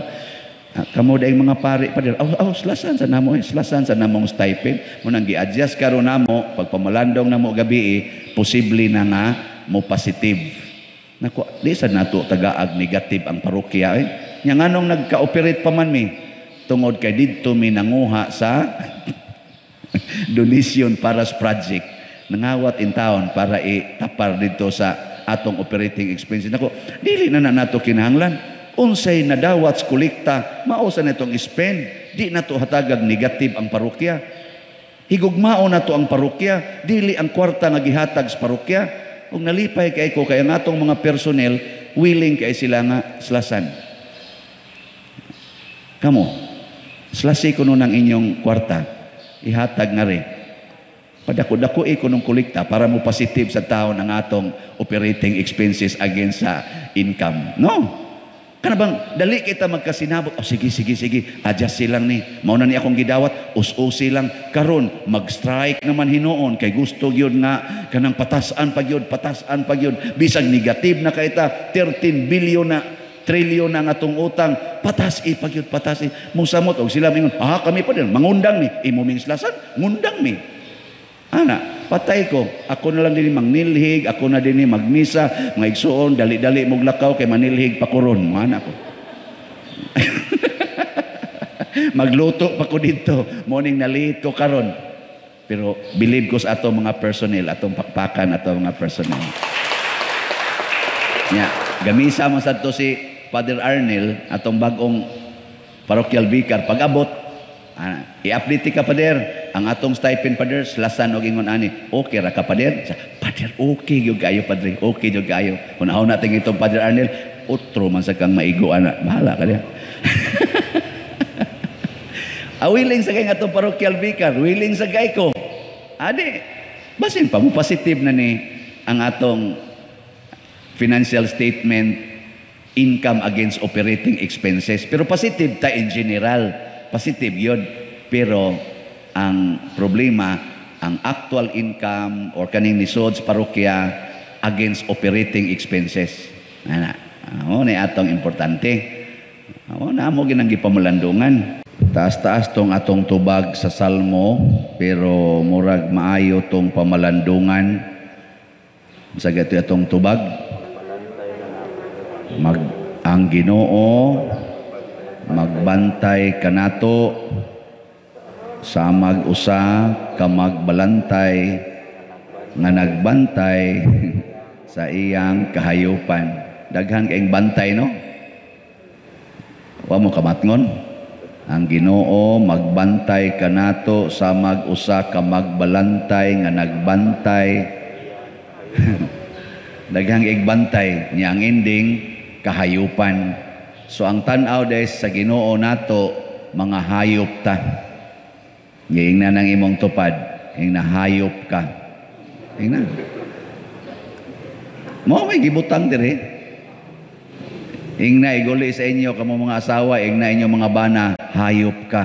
[SPEAKER 1] Kamo daing mga pari pa dir, slasan sa namo, slasan sa namong stipend. Munang gi-adjust karon namo, pag pamalandong namo gabi, posible na nga mo positive. Nako, di sa nato tagaag negative ang parokya Nya nganong nagka-operate pa man mi tungod kay didto mi nanguha sa donation para sa project. Nangawat in town para itapar dito sa atong operating expenses. Nako, dili na nato kinahanglan. Unsay nadawat sa kolekta, mausa na itong spend, di na to hatagag negative ang parokya. Higugmao na to ang parokya, dili ang kwarta nga gihatag sa parokya. Ug nalipay kay ko kay ang atong mga personnel willing kay sila nga slasan. Kamo, slasi ko nun ang inyong kwarta, ihatag nga rin. Padako-dako ko nung kolekta para mo positive sa tao ng atong operating expenses against sa income. No? Kana bang dali kita magkasinabot, oh sige, adjust silang ni. Mauna ni akong gidawat, us-usi lang. Karon mag-strike naman hinoon, kay gusto yun nga, kanang patasan pag yun. Bisag negative na kaita, 13 billion na, trillion na nga atong utang, patasi pag yun. Musamot, og sila mingon, kami pa din, mangundang ni, imuming slasan, ngundang mi. Ana, patay ko. Ako na lang din mangnilhig, ako na din magmisa, mga igsuon, dali-dali moglakaw kay manilhig pakuron. Mana ko. Magluto pa ko dito. Morning nalihit ko karon. Pero believe ko sa atong mga personnel, atong pakpakan, atong mga personnel. Nya, gamisa mo sa to si Father Arnel, atong bagong parochial vicar, pag-abot, i-update ka, Pader. Ang atong stipend, Pader, slasan og ingon ani, okay ra ka, Pader? Pader, okay yung gayo, Padre. Okay yung gayo. Kung ako natin itong Father Arnel, utro man sa kang maigo, anak. Bahala ka niya. Willing sa kay nga itong parochial vicar, willing sa gay ko. Adi, basin pa mo, positive na ni ang atong financial statement, income against operating expenses. Pero positive ta in general. Positive yun. Pero ang problema, ang actual income or kaning nisod sa parokya against operating expenses. Ano na atong importante. Na mo ginang gipamulandungan. Taas-taas tong atong tubag sa salmo, pero murag maayo tong pamalandungan. Sa gato atong tubag. Ang Ginoo magbantay kanato sa mag-usa ka magbalantay nga nagbantay sa iyang kahayupan. Daghan kaing bantay, no? Wa mo kamatngon. Ang Ginoo magbantay kanato sa mag-usa ka magbalantay nga nagbantay. Daghan kaing bantay niya ang ending kahayupan. So ang tan-aw des sa Ginoo nato mga hayop ta. Ngayon na nang imong tupad, yung nahayop ka. Yung na. Mo may gibutang dire. Yung na iguli sa inyo, kamo mga asawa, yung na inyong mga bana, hayop ka.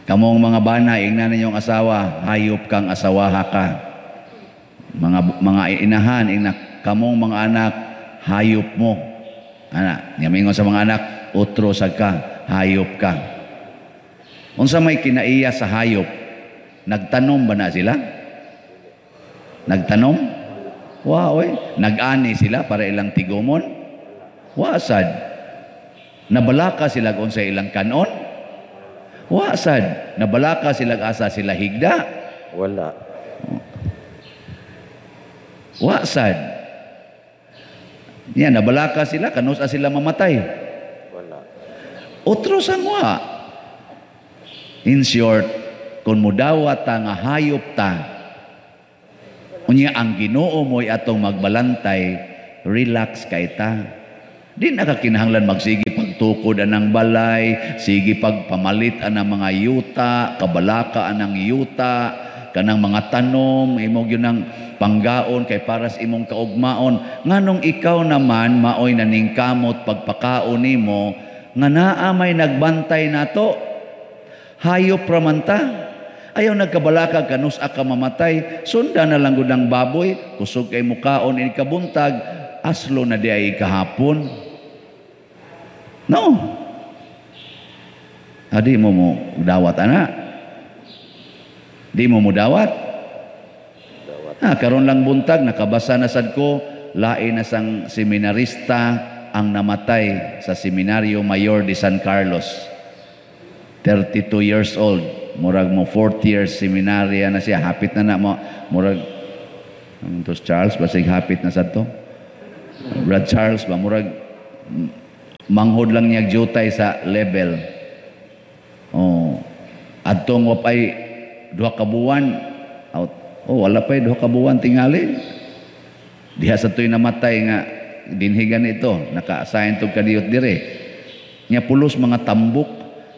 [SPEAKER 1] Kamong mga bana, yung na ninyong asawa, hayop kang asawaha ka. Mga inahan, yung na, kamong mga anak, hayop mo. Yamingon sa mga anak, utro sa ka, hayop ka. Unsa may kinaiya sa hayop, nagtanom ba na sila? Nagtanom? Wow, nag-ani sila para ilang tigumon? Wasad. Nabalaka sila kung sa ilang kanon? Wasad. Nabalaka sila asa sila higda?
[SPEAKER 2] Wala.
[SPEAKER 1] Wasad. Yan, nabalaka sila, kanusa sila mamatay?
[SPEAKER 2] Wala.
[SPEAKER 1] Otro sangwa. In short, kung mudawat ta nga hayop ta, unya ang Ginoo mo'y atong magbalantay, relax kay ta. Di nakakinahanglan magsige pagtukod anang balay, sige pagpamalit anang mga yuta, kabalaka anang yuta, kanang mga tanom, imong yun ang panggaon kay paras imong kaugmaon. Nganong ikaw naman, maoy naningkamot pagpakaon nimo, nga naa may nagbantay nato, hayop ramanta. Ayaw nagkabalaka kanus ka mamatay. Sunda na lang gud ang baboy. Kusog kay mukaon ini kabuntag. Aslo na di ay kahapon. No. Adi mo dawat ana. Di mo dawat. Karon lang buntag nakabasa na sad ko lain na sang seminarista ang namatay sa Seminaryo Mayor de San Carlos. 32 years old. Murag mo 4th year seminarya na siya. Hapit na mo. Murag, tos Charles, basig hapit na sa to. Brad Charles ba, murag, manghod lang niya jutay sa level. Adtong wapay 2 ka buwan, out, Oh, wala pa duha ka buwan tingali. Diha sa tuy namatay nga dinhigan ito, naka-assign to kadiyot dire. Nya pulos mga tambok.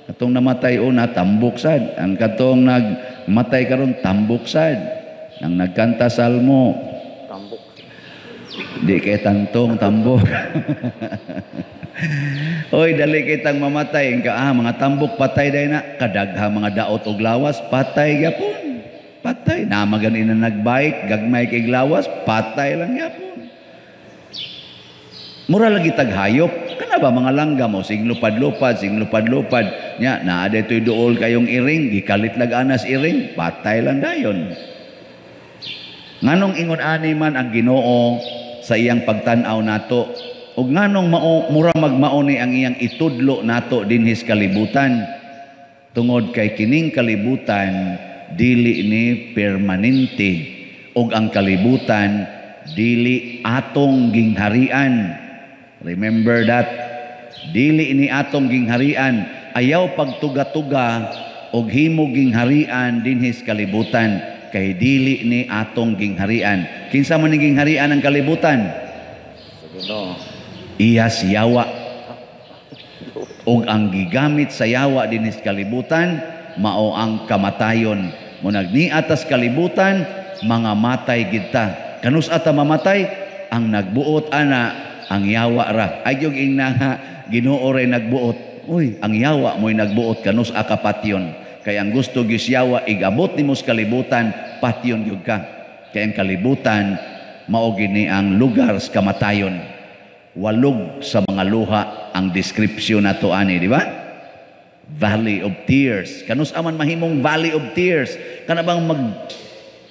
[SPEAKER 1] Katong namatay una tambok sad. Ang katong nagmatay karon tambok sad. Ang nagkanta salmo.
[SPEAKER 2] Tambok.
[SPEAKER 1] Di kay tantong tambok. Oy, dali kitang mamatay mga tambok patay day na kadagha mga daot og lawas patay gyapon. Patay na magani na nagbike gagmay kay lawas patay lang gyapon. Mura lagi taghayop kana ba mga langgam mo sing lupad-lupad nya naa daytoy duol kayong iring gikalit lag anas iring patay lang dayon. Nganong ingon ani man ang Ginoo sa iyang pagtan-aw nato ug nganong mura magmao ni ang iyang itudlo nato dinhis kalibutan tungod kay kining kalibutan dili ni permanente ug ang kalibutan dili atong gingharian. Remember that, dili ni atong gingharian, ayaw pagtuga-tuga og himo gingharian dinhis kalibutan kay dili ni atong gingharian. Kinsa man ning gingharian ang kalibutan? Iya si yawa. Og ang gigamit sa yawa dinhis kalibutan mao ang kamatayon. Munag ni atas kalibutan mga matay gid ta. Kanus ata mamatay ang nagbuot ana ang yawa ra. Agyog ingna nga Ginoo ray nagbuot. Uy, ang yawa mo'y nagbuot kanus aka patyon. Kay ang gusto gyud yawa igabot nimo sa kalibutan patyon gyud ka. Kay ang kalibutan mao gini ang lugar sa kamatayon. Walog sa mga luha ang description nato ani, di ba? Valley of Tears. Kanus aman mahimong Valley of Tears. Kana bang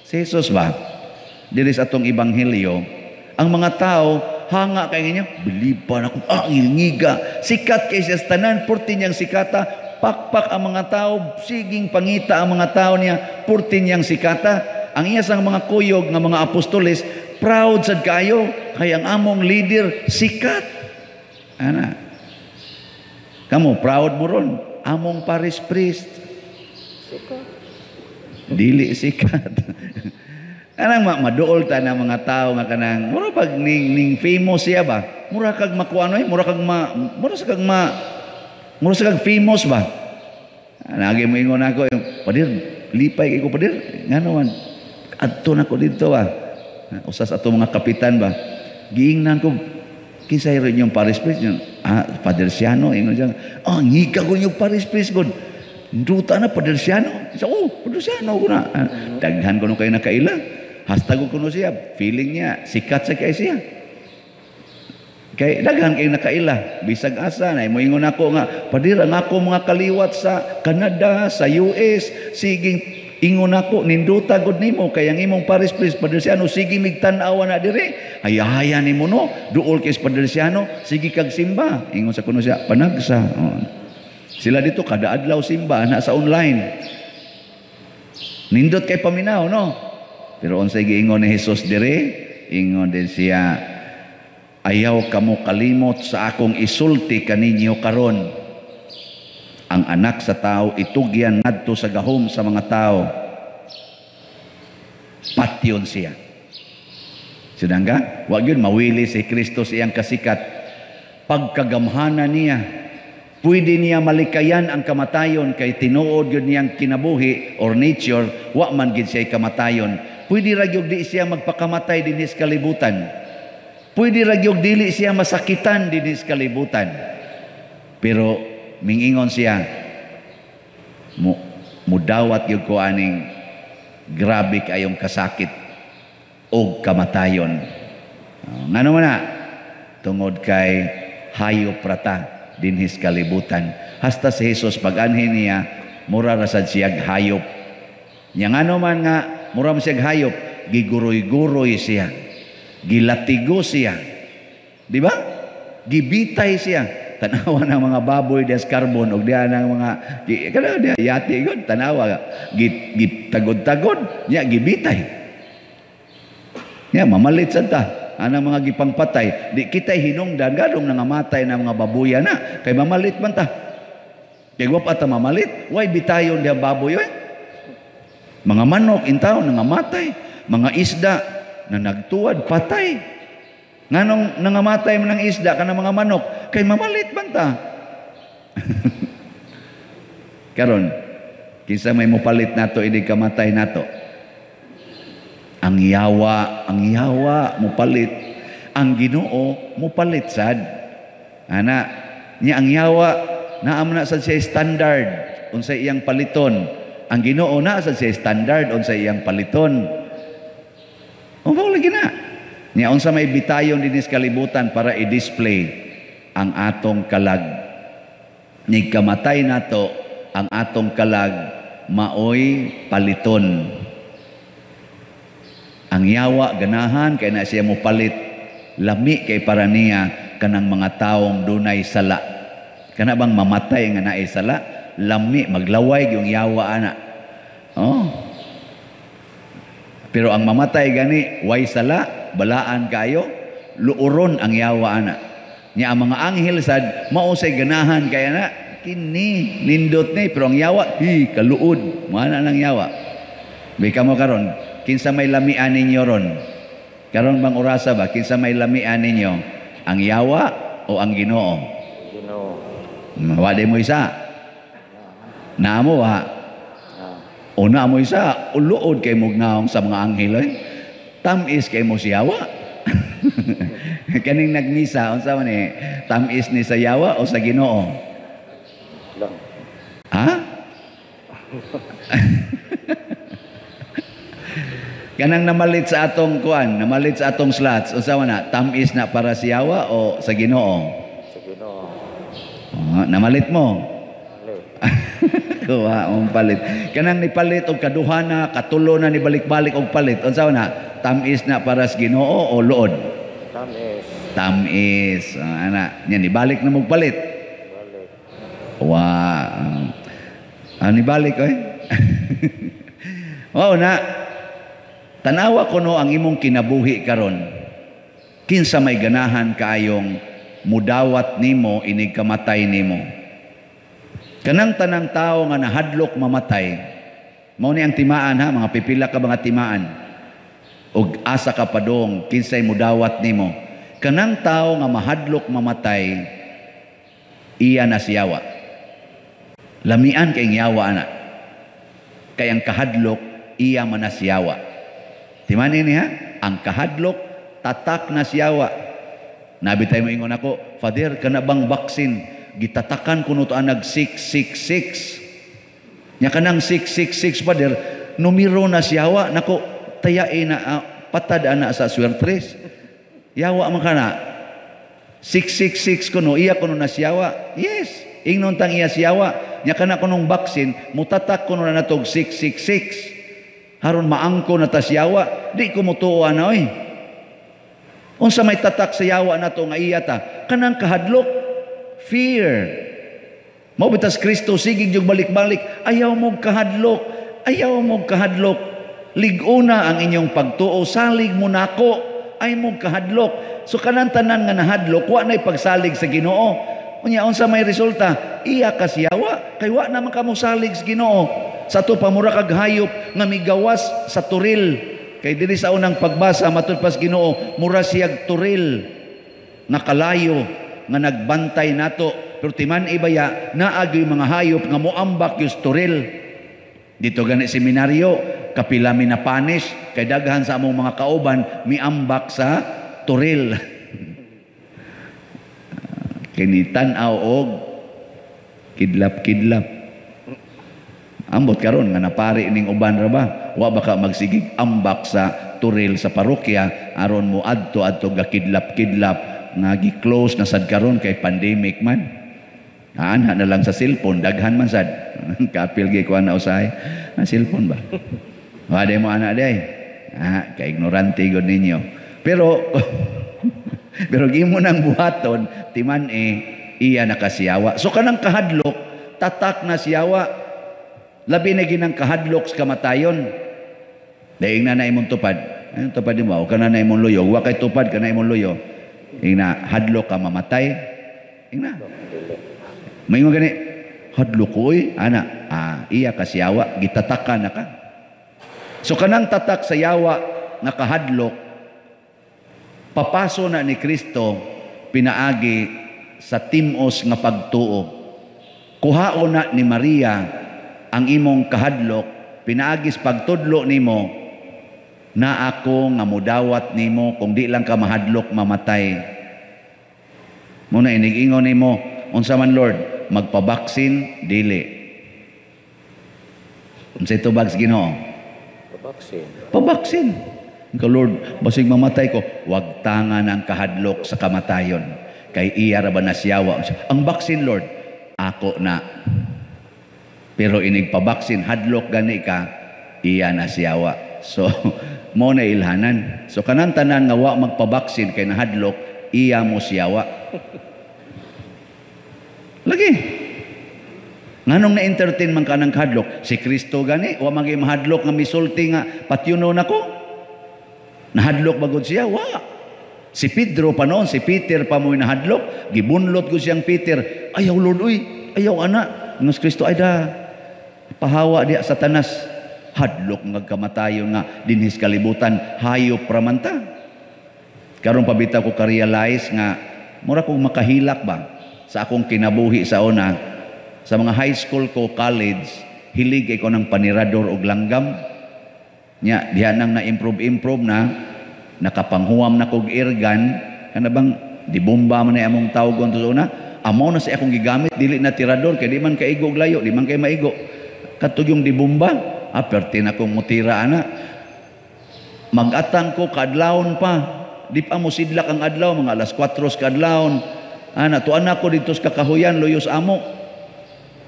[SPEAKER 1] si Jesus ba? Dili sa atong ebanghelyo, ang mga tao hanga kay niya, bilipan ako, ngiga. Sikat kay siya sa tanan, purti niyang sikata, pakpak ang mga tao, siging pangita ang mga tao niya, purti niyang sikata. Ang iya sang mga kuyog nga mga apostoles, proud sad kayo, kay ang among leader sikat. Ana. Kamu proud mo ron, among parish priest. Sikat. Dili sikat. Kanang maduol ta na mga tao nga kanang mura pag ning famous siya ba? Mura kag makuanoy, mura sa kag famous ba? Lagi mo ingon ako, padir lipay kay ko padir. Ngano man adto na ko dito ba? Usas ato mga kapitan ba? Giingnan ko kinsay ron yung parish priest yung Father Siano ingon siya. Ngika ko yung parish priest god. Nduta na Father Siano. Father Siano ko na. Daghan ko nung kayo nakaila. Hastag ko kuno siya, feeling niya, sikat sa kay siya. Kay daghan kay nakaila, bisag asa na mo ingon ako nga, padira nga ako mga kaliwat sa Canada, sa US, siging ingon ako ninduta gud nimo kay ang imong parish priest Padre Siano sige migtan-awa na dire. Hayahaya nimo no, duol kay Padre Siano, sige kag simba. Ingon sa kuno siya, panagsa. Sila dito kada adlaw simba na sa online. Nindot kay paminaw no. Pero unsay giingon ni Jesus dire, ingon din siya, ayaw kamo kalimot sa akong isulti kaninyo karon. Ang anak sa tao itugyan ngadto sa gahom sa mga tao. Patyon siya. Sidangga, wa gyud mawili si Kristo siyang kasikat. Pagkagamhanan niya, pwede niya malikayan ang kamatayon kay tinuod gyud niyang kinabuhi or nature, wa man gid siya kamatayon. Pwede ragyog di siya magpakamatay dinis kalibutan. Pwede ragyog dili siya masakitan dinis kalibutan. Pero mingingon siya, mudawat yung ko aning grabe kayong kasakit o kamatayon. Ngano man na? Tungod kay hayop rata dinhis kalibutan. Hasta si Jesus pag-anhin niya, mura rasad siyag hayop. Nya ngano man nga, mura man siyag hayop, giguroy-guroy siya. Gilatigo siya. Di ba? Gibitay siya. Tanawa ng mga baboy des carbon og diha ng mga kada diha yati gud tanawa gitagod-tagod nya gibitay. Nya mamalit sad ta anang mga gipangpatay di kitay hinungdan gadong nangamatay na mga baboy na kay mamalit man ta. Kay wa pa ta mamalit, way bitayon diha baboy oy. Mga manok intaw nangamatay. mga isda na nagtuwad patay. Nganong nangamatay man ng isda kanang mga manok kay mamalit banta. Karon kinsa may mopalit nato idi kamatay nato? Ang yawa mopalit. Ang Ginoo mopalit sad. Ana niya ang yawa naam na sad siya standard unsay iyang paliton. Ang Ginoo na sad siya standard unsay iyang paliton. O mao lagi na. Niya unsa may bitayon dinhi sa kalibutan para i-display ang atong kalag. Ni kamatay nato ang atong kalag maoy paliton. Ang yawa ganahan kay na siya mo palit, lami kay para niya kanang mga taong dunay sala. Kana bang mamatay nga naay sala, lami maglaway yung yawa ana. Oh. Pero ang mamatay gani way sala, balaan kayo, luuron ang yawa ana. Nya ang mga anghel sad mao say ganahan kay ana kini nindot ni pero ang yawa kaluod, mana nang yawa. Bika mo karon kinsa may lamian ninyo ron? Karon bang orasa ba? Kinsa may lamian ninyo? Ang yawa o ang Ginoo?
[SPEAKER 2] Ginoo.
[SPEAKER 1] Wala mo isa. Naamo ha. O naamo isa, uluod kay mugnaong sa mga anghel eh. Tamis kay mo si yawa. Kaning nagmisa unsa man ni? Tamis ni sa yawa o sa Ginoo?
[SPEAKER 2] Lang.
[SPEAKER 1] Ha? Kanang namalit sa atong kuan, namalit sa atong slots, unsa man na, tamis na para sa yawa o sa Ginoo?
[SPEAKER 2] Sa Ginoo.
[SPEAKER 1] Namalit mo.
[SPEAKER 2] Lit.
[SPEAKER 1] Kuha mong palit. Kanang nipalit og kaduha na, katulo na ni balik-balik og palit. Unsa man na, tamis na para sa Ginoo o luod?
[SPEAKER 2] Tamis.
[SPEAKER 1] Tamis. Ana, nya ni balik na mog palit.
[SPEAKER 2] Balik.
[SPEAKER 1] Ni balik oy. Wow na. Tanawa ko no ang imong kinabuhi karon. Kinsa may ganahan kaayong mudawat nimo inig kamatay nimo. Kanang tanang tao nga nahadlok mamatay. Mao ni ang timaan ha, mga pipila ka mga timaan. Og asa ka padong kinsay mudawat nimo. Kanang tao nga mahadlok mamatay iya na siyawa. Lamian kay yawa ana. Kay ang kahadlok iya man na siyawa. Timani niya, ang kahadlok, tatak na siyawa. Nabitay mo ingon ako, Father, kana bang baksin? Gitatakan kuno to nag 666. Nya kanang 666, Father, numero na siyawa. Nako, tayain na, patad na sa swertres. Yawa man kana. 666 kuno, iya kuno na siyawa. Yes, ingnon tang iya siyawa. Nya kana kunong baksin, mutatak kuno na natog 666. Haron maangko na ta siyawa, di ko mutuwa na oy. Unsa may tatak sa yawa na to nga iya ta? Kanang kahadlok, fear. Mao bitas Kristo sigig jug balik-balik, ayaw mo kahadlok, ayaw mo kahadlok. Liguna ang inyong pagtuo, salig mo nako, ay mo kahadlok. So kanang tanan nga nahadlok, wa nay pagsalig sa Ginoo. Unya unsa may resulta? Iya ka siyawa, kay wa naman kamo salig sa Ginoo. Sa to pamura kag hayop nga migawas sa turil. Kay diri sa unang pagbasa matud pas Ginoo, mura siyag turil nga kalayo nga nagbantay nato. Pero timan ibaya naagi mga hayop nga moambak yung turil. Dito gani seminaryo, kapila mi na punish kay daghan sa among mga kauban miambak sa turil. Kinitan-aw og kidlap-kidlap. Ambot karon nga napari ning uban ra ba? Wa baka magsigig ambak sa turil sa parokya aron mo adto gakidlap-kidlap nga gi-close na sad karon kay pandemic man. Ana na lang sa cellphone daghan man sad. Kapil gi kuan na usahay. Cellphone ba? Wa mo ana day. Kay ignorante gud ninyo. Pero pero gimo nang buhaton timan iya nakasiyawa. So kanang kahadlok tatak na siyawa. Labi na ginang kahadlok sa kamatayon. Daing na imong tupad. Ayun tupad mo, o ka na imong luyo. Wa kay tupad ka na imong luyo. Ina hadlok ka mamatay. Ina. May mo gani hadlok ko ana. Iya ka siyawa, gitatakan na ka. So kanang tatak sa yawa nga kahadlok papaso na ni Kristo pinaagi sa timos nga pagtuo. Kuhaon na ni Maria ang imong kahadlok pinaagis pagtudlo nimo na ako nga mudawat nimo kung di lang ka mahadlok mamatay. Muna inig-ingon nimo, unsa man Lord, magpabaksin dili. Unsa ito bags Ginoo?
[SPEAKER 2] Pabaksin.
[SPEAKER 1] Pabaksin. Ka Lord, basig mamatay ko, wag tangan ang kahadlok sa kamatayon. Kay iya ra ba nasyawa? Ang baksin Lord, ako na. Pero inig pabaksin, hadlok gani ka, iya nasyawa. So, mo na ilhanan. So kanang tanan nga wa magpabaksin kay nahadlok, iya mo siyawa. Lagi. Nganong na-entertain man ka ng kahadlok? Si Kristo gani, wa magi mahadlok nga misulti nga patyuno nako. Nahadlok bagod siya? Wa. Si Pedro pa noon, si Peter pa mo'y nahadlok. Gibunlot ko siyang Peter. Ayaw Lord, uy. Ayaw anak. Ngas Kristo, ay da. Pahawa diya Satanas. Hadlok nga kamatayon nga dinhis kalibutan. Hayop ramanta. Karon pabita ko ka-realize nga mura kong makahilak ba sa akong kinabuhi sa una. Sa mga high school ko, college, hilig ko ng panirador og langgam. Nya diha nang na-improve na nakapanghuam na kog irgan kana bang di bomba man ay among tawgon to una amo na sa akong gigamit dili na tirador kay di man kaigo og layo di man kay maigo katug yung di bomba perti na kong mutira ana magatang ko kadlawon pa di pa mo sidlak ang adlaw mga alas 4 kadlawon ana tuan ako dito sa kakahuyan luyos amo.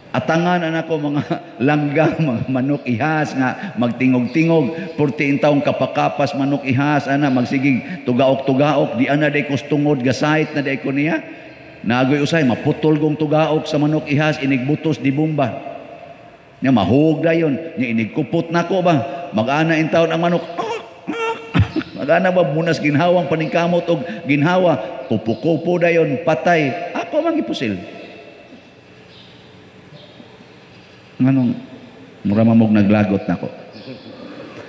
[SPEAKER 1] Atangan anak ko mga langga, mga manok ihas nga magtingog-tingog, 14 taong kapakapas manok ihas ana magsigig tugaok-tugaok di ana day kustungod gasait na day ko niya. Nagoy usay maputol gong tugaok sa manok ihas inigbutos di bomba. Nya mahug dayon, nya inigkupot nako ba. Mag-ana in taon ang manok. Mag-ana ba munas ginhawang paningkamot og ginhawa, kupo-kupo dayon patay. Ako man gipusil. Nganong mura mamog naglagot nako.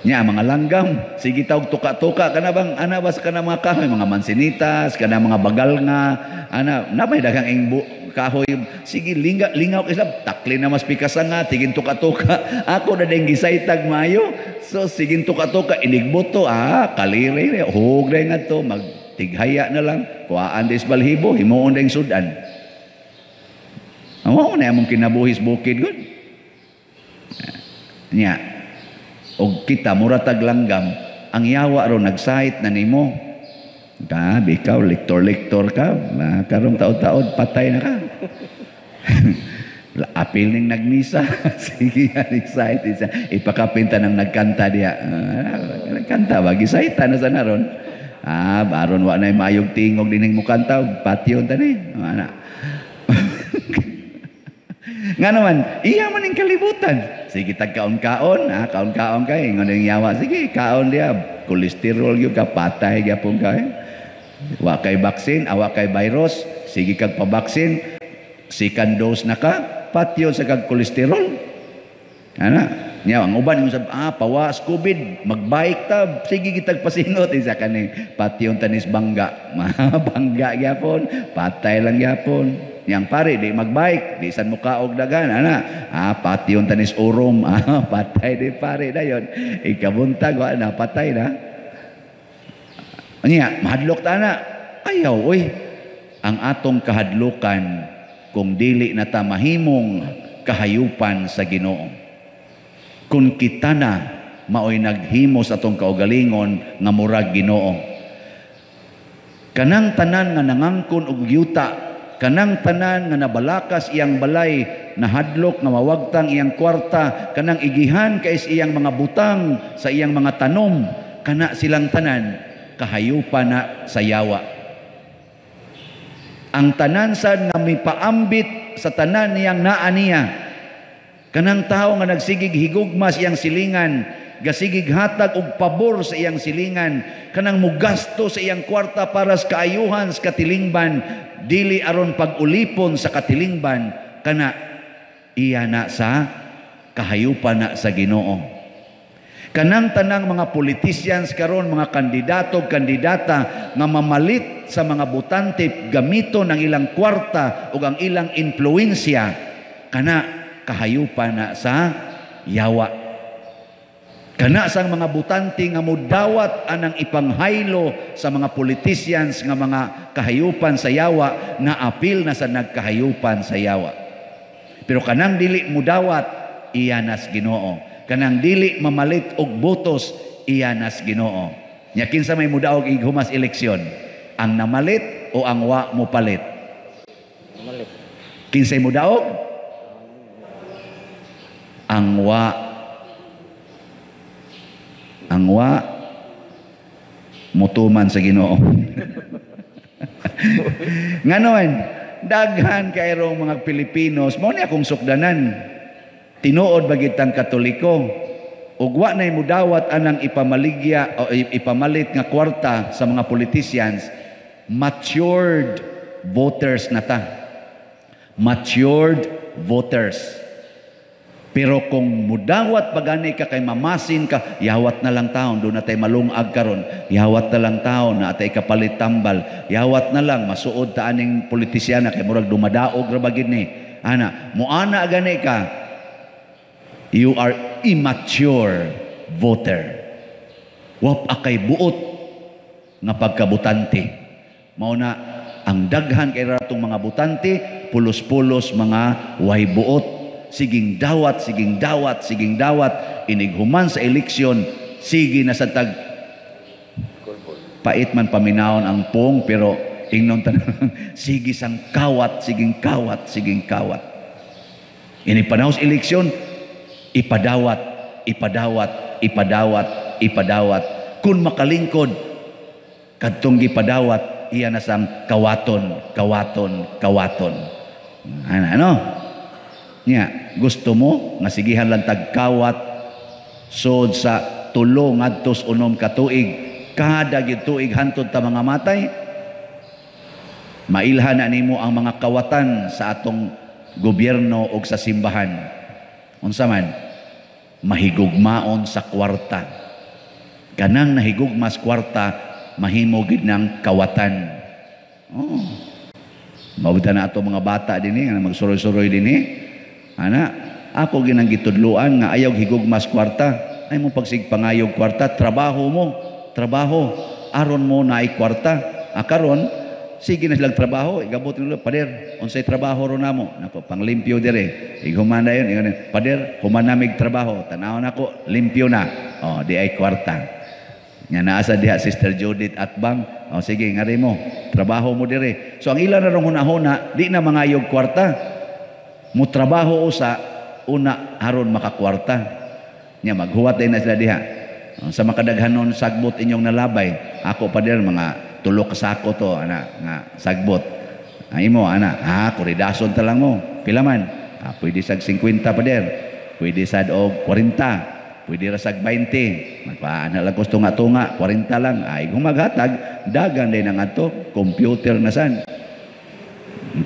[SPEAKER 1] Nya mga langgam, sige tawag tuka-tuka kana bang ana bas kana mga kahoy mga mansinitas, kana mga bagal nga ana namay daghang ingbo kahoy sige lingaw isab takli na mas pikasan nga tigin tuka-tuka. Ako na ding gisaitag maayo. So sige tuka-tuka inigboto kalire hug day nga to magtighaya na lang kuhaan des balhibo himuon ding sudan. Amo na among kinabuhis bukid gud. Nya og kita muratag langgam ang yawa ro nagsahit na nimo ikaw lektor ka karong taod-taod patay na ka apil ning nagmisa sige excited isa ipakapinta ng nagkanta diya nagkanta ba gisaita na sa naron baron wa nay maayog tingog dining mo kanta patyon tani ana nga naman, iya man yung kalibutan. Sige, tagkaon-kaon, kaon-kaon ka, ingon yung yawa. Sige, kaon diya, kolesterol yung ka, patay gyapon ka. Wa kay baksin, awa kay virus, sige kag pabaksin, second dose na ka, patyon sa kag kolesterol. Ana, nya ang uban yung sabi, pawas COVID, magbike ta, sige kitag pasingot isa kani, patyon tanis bangga, bangga gyapon, patay lang gyapon. Yang pare di magbike di san mukaog dagan ana patyon tanis urom patay di pare dayon ikabuntag wa na patay na anya mahadlok ta na ayaw oy ang atong kahadlukan kung dili na ta mahimong kahayupan sa Ginoo kung kita na maoy naghimo sa atong kaugalingon nga murag Ginoo kanang tanan nga nangangkon og yuta kanang tanan nga nabalakas iyang balay nahadlok nga mawagtang iyang kwarta kanang igihan kay iyang mga butang sa iyang mga tanom kana silang tanan kahayupan na sa yawa ang tanan sad nga mipaambit sa tanan niyang naa niya kanang tawo nga nagsigig higugma sa iyang silingan gasigig hatag og pabor sa iyang silingan kanang mugasto sa iyang kwarta para sa kaayuhan sa katilingban dili aron pag-ulipon sa katilingban kana iya na sa kahayupan na sa Ginoo Kanang tanang mga politicians karon, mga kandidato, kandidata nga mamalit sa mga butante gamito ng ilang kwarta o ang ilang influensya, kana kahayupan na sa yawa. Kana sang mga butante nga mudawat anang ipanghaylo sa mga politicians nga mga kahayupan sa yawa, na apil na sa nagkahayupan sa yawa. Pero kanang dili mudawat, iyanas Ginoo. Kanang dili mamalit og botos, iyanas Ginoo. Nya kinsa may mudaog ighumas eleksyon? Ang namalit o ang wa mo palit?
[SPEAKER 2] Malik.
[SPEAKER 1] Kinsay mudaog? Ang wa. Ang wa mutuman sa Ginoo. Nganon, daghan kayrong mga Pilipinos, mao ni akong sukdanan. Tinuod bagitang Katoliko, ug wa nay mudawat anang ipamaligya o ipamalit nga kwarta sa mga politicians, matured voters na ta. Matured voters. Pero kung mudawat pagani ka kay mamasin ka, yawat na lang taon, doon na tayo malungag karon. Yawat na lang taon, na tayo kapalit tambal. Yawat na lang, masuod ta aning politisyan na kay murag dumadaog ra bagid ni. Ana, muana gani ka, you are immature voter. Wap akay buot nga pagkabutante. Mao na ang daghan kay ratong mga butante, pulos-pulos mga way buot. Siging dawat, siging dawat, siging dawat, inighuman sa eleksyon, sige na sa tag pait man paminawon ang pong, pero ingnon tanang sige sang kawat, siging kawat, siging kawat. Ini panahos eleksyon, ipadawat, ipadawat, ipadawat, ipadawat. Kung makalingkod, kadtong gipadawat, iya na sang kawaton, kawaton, kawaton. Ano? Nya, gusto mo nga sigihan lang tagkawat sod sa 3 ngadtos 6 ka tuig, kada gyud tuig hantod ta mga matay? Mailhan na nimo ang mga kawatan sa atong gobyerno o sa simbahan. Unsa man? Mahigugmaon sa kwarta. Kanang nahigugma sa kwarta, mahimo gid ng kawatan. Oh. Mauta na ato mga bata dinhi nga magsuroy-suroy dinhi. Ana, ako ginang gitudluan nga ayaw higugmas kwarta. Ay mo pagsigpangayog kwarta, trabaho mo, trabaho. Aron mo na ay kwarta. Karon, sige na silang trabaho, igabot nila, pader, unsay trabaho ro namo. Nako, panglimpyo dire. Igumana yun, pader, humanamig trabaho. Tanawon ako, limpyo na. Oh, di ay kwarta. Nga naasa diha Sister Judith Atbang. Oh, sige, ngari mo, trabaho mo dire. So ang ilan na rong hunahuna, di na mangayog kwarta. Mo trabaho usa una aron makakwarta. Nya maghuwat din na sila diha. Sa makadaghanon sagbot inyong nalabay. Ako pa der mga 3 ka sako to ana nga sagbot. Ay mo ana, kuridason ta lang mo. Pila man? Pwede sag 50 pa der. Pwede sad og 40. Pwede ra sag 20. Magpaana lang gusto nga tunga, 40 lang. Ay gumaghatag dagan din ang ato computer na sad.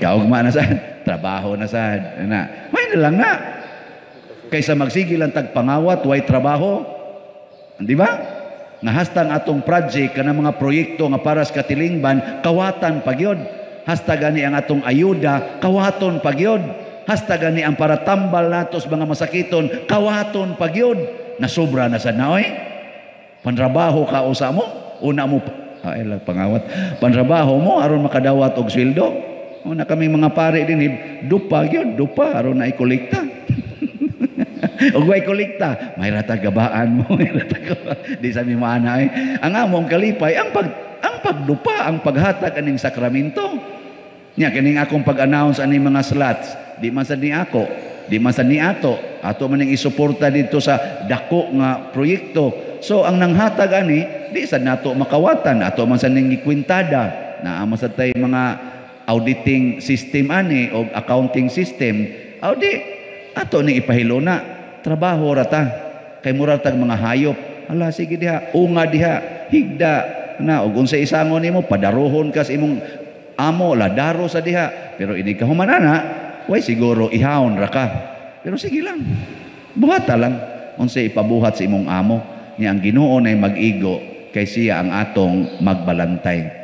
[SPEAKER 1] Kaugma na sad. Trabaho na sad. Na, may na lang na. Kaysa magsige lang tagpangawat, way trabaho. Di ba? Nga hastang atong project, kanang mga proyekto nga para sa katilingban, kawatan pagyod. Hasta gani ang atong ayuda, kawaton pagyod. Hasta gani ang para tambal natos mga masakiton, kawaton pagyod. Nasobra na sad na, oy. Panrabaho ka usa mo, una mo, pangawat. Panrabaho mo, aron makadawat og sweldo. Una kami mga pare din, dupa yun, dupa, aron na ikolekta. O way kolekta, may ratagabaan mo, may ratagabaan. Di sa mimana eh. Ang among kalipay, ang pagdupa, ang paghatag aning sakramento. Nya, kining akong pag-announce aning mga slots, di man sa ni ako, di man sa ni ato maning isuporta dito sa dako nga proyekto. So, ang nanghatag ani, di sa nato makawatan, ato man sa ning ikwintada, na ama sa tay mga auditing system ani o accounting system, audi ato ning ipahilo na trabaho rata kay mura tag mga hayop. Ala sige diha, unga diha, higda na ug unsa isangon nimo padarohon ka sa imong amo, ladaro sa diha. Pero ini ka humanana, way siguro ihawon ra ka. Pero sige lang, buhata lang unsay ipabuhat sa imong amo. niya ang Ginoo ay mag-igo kay siya ang atong magbalantay.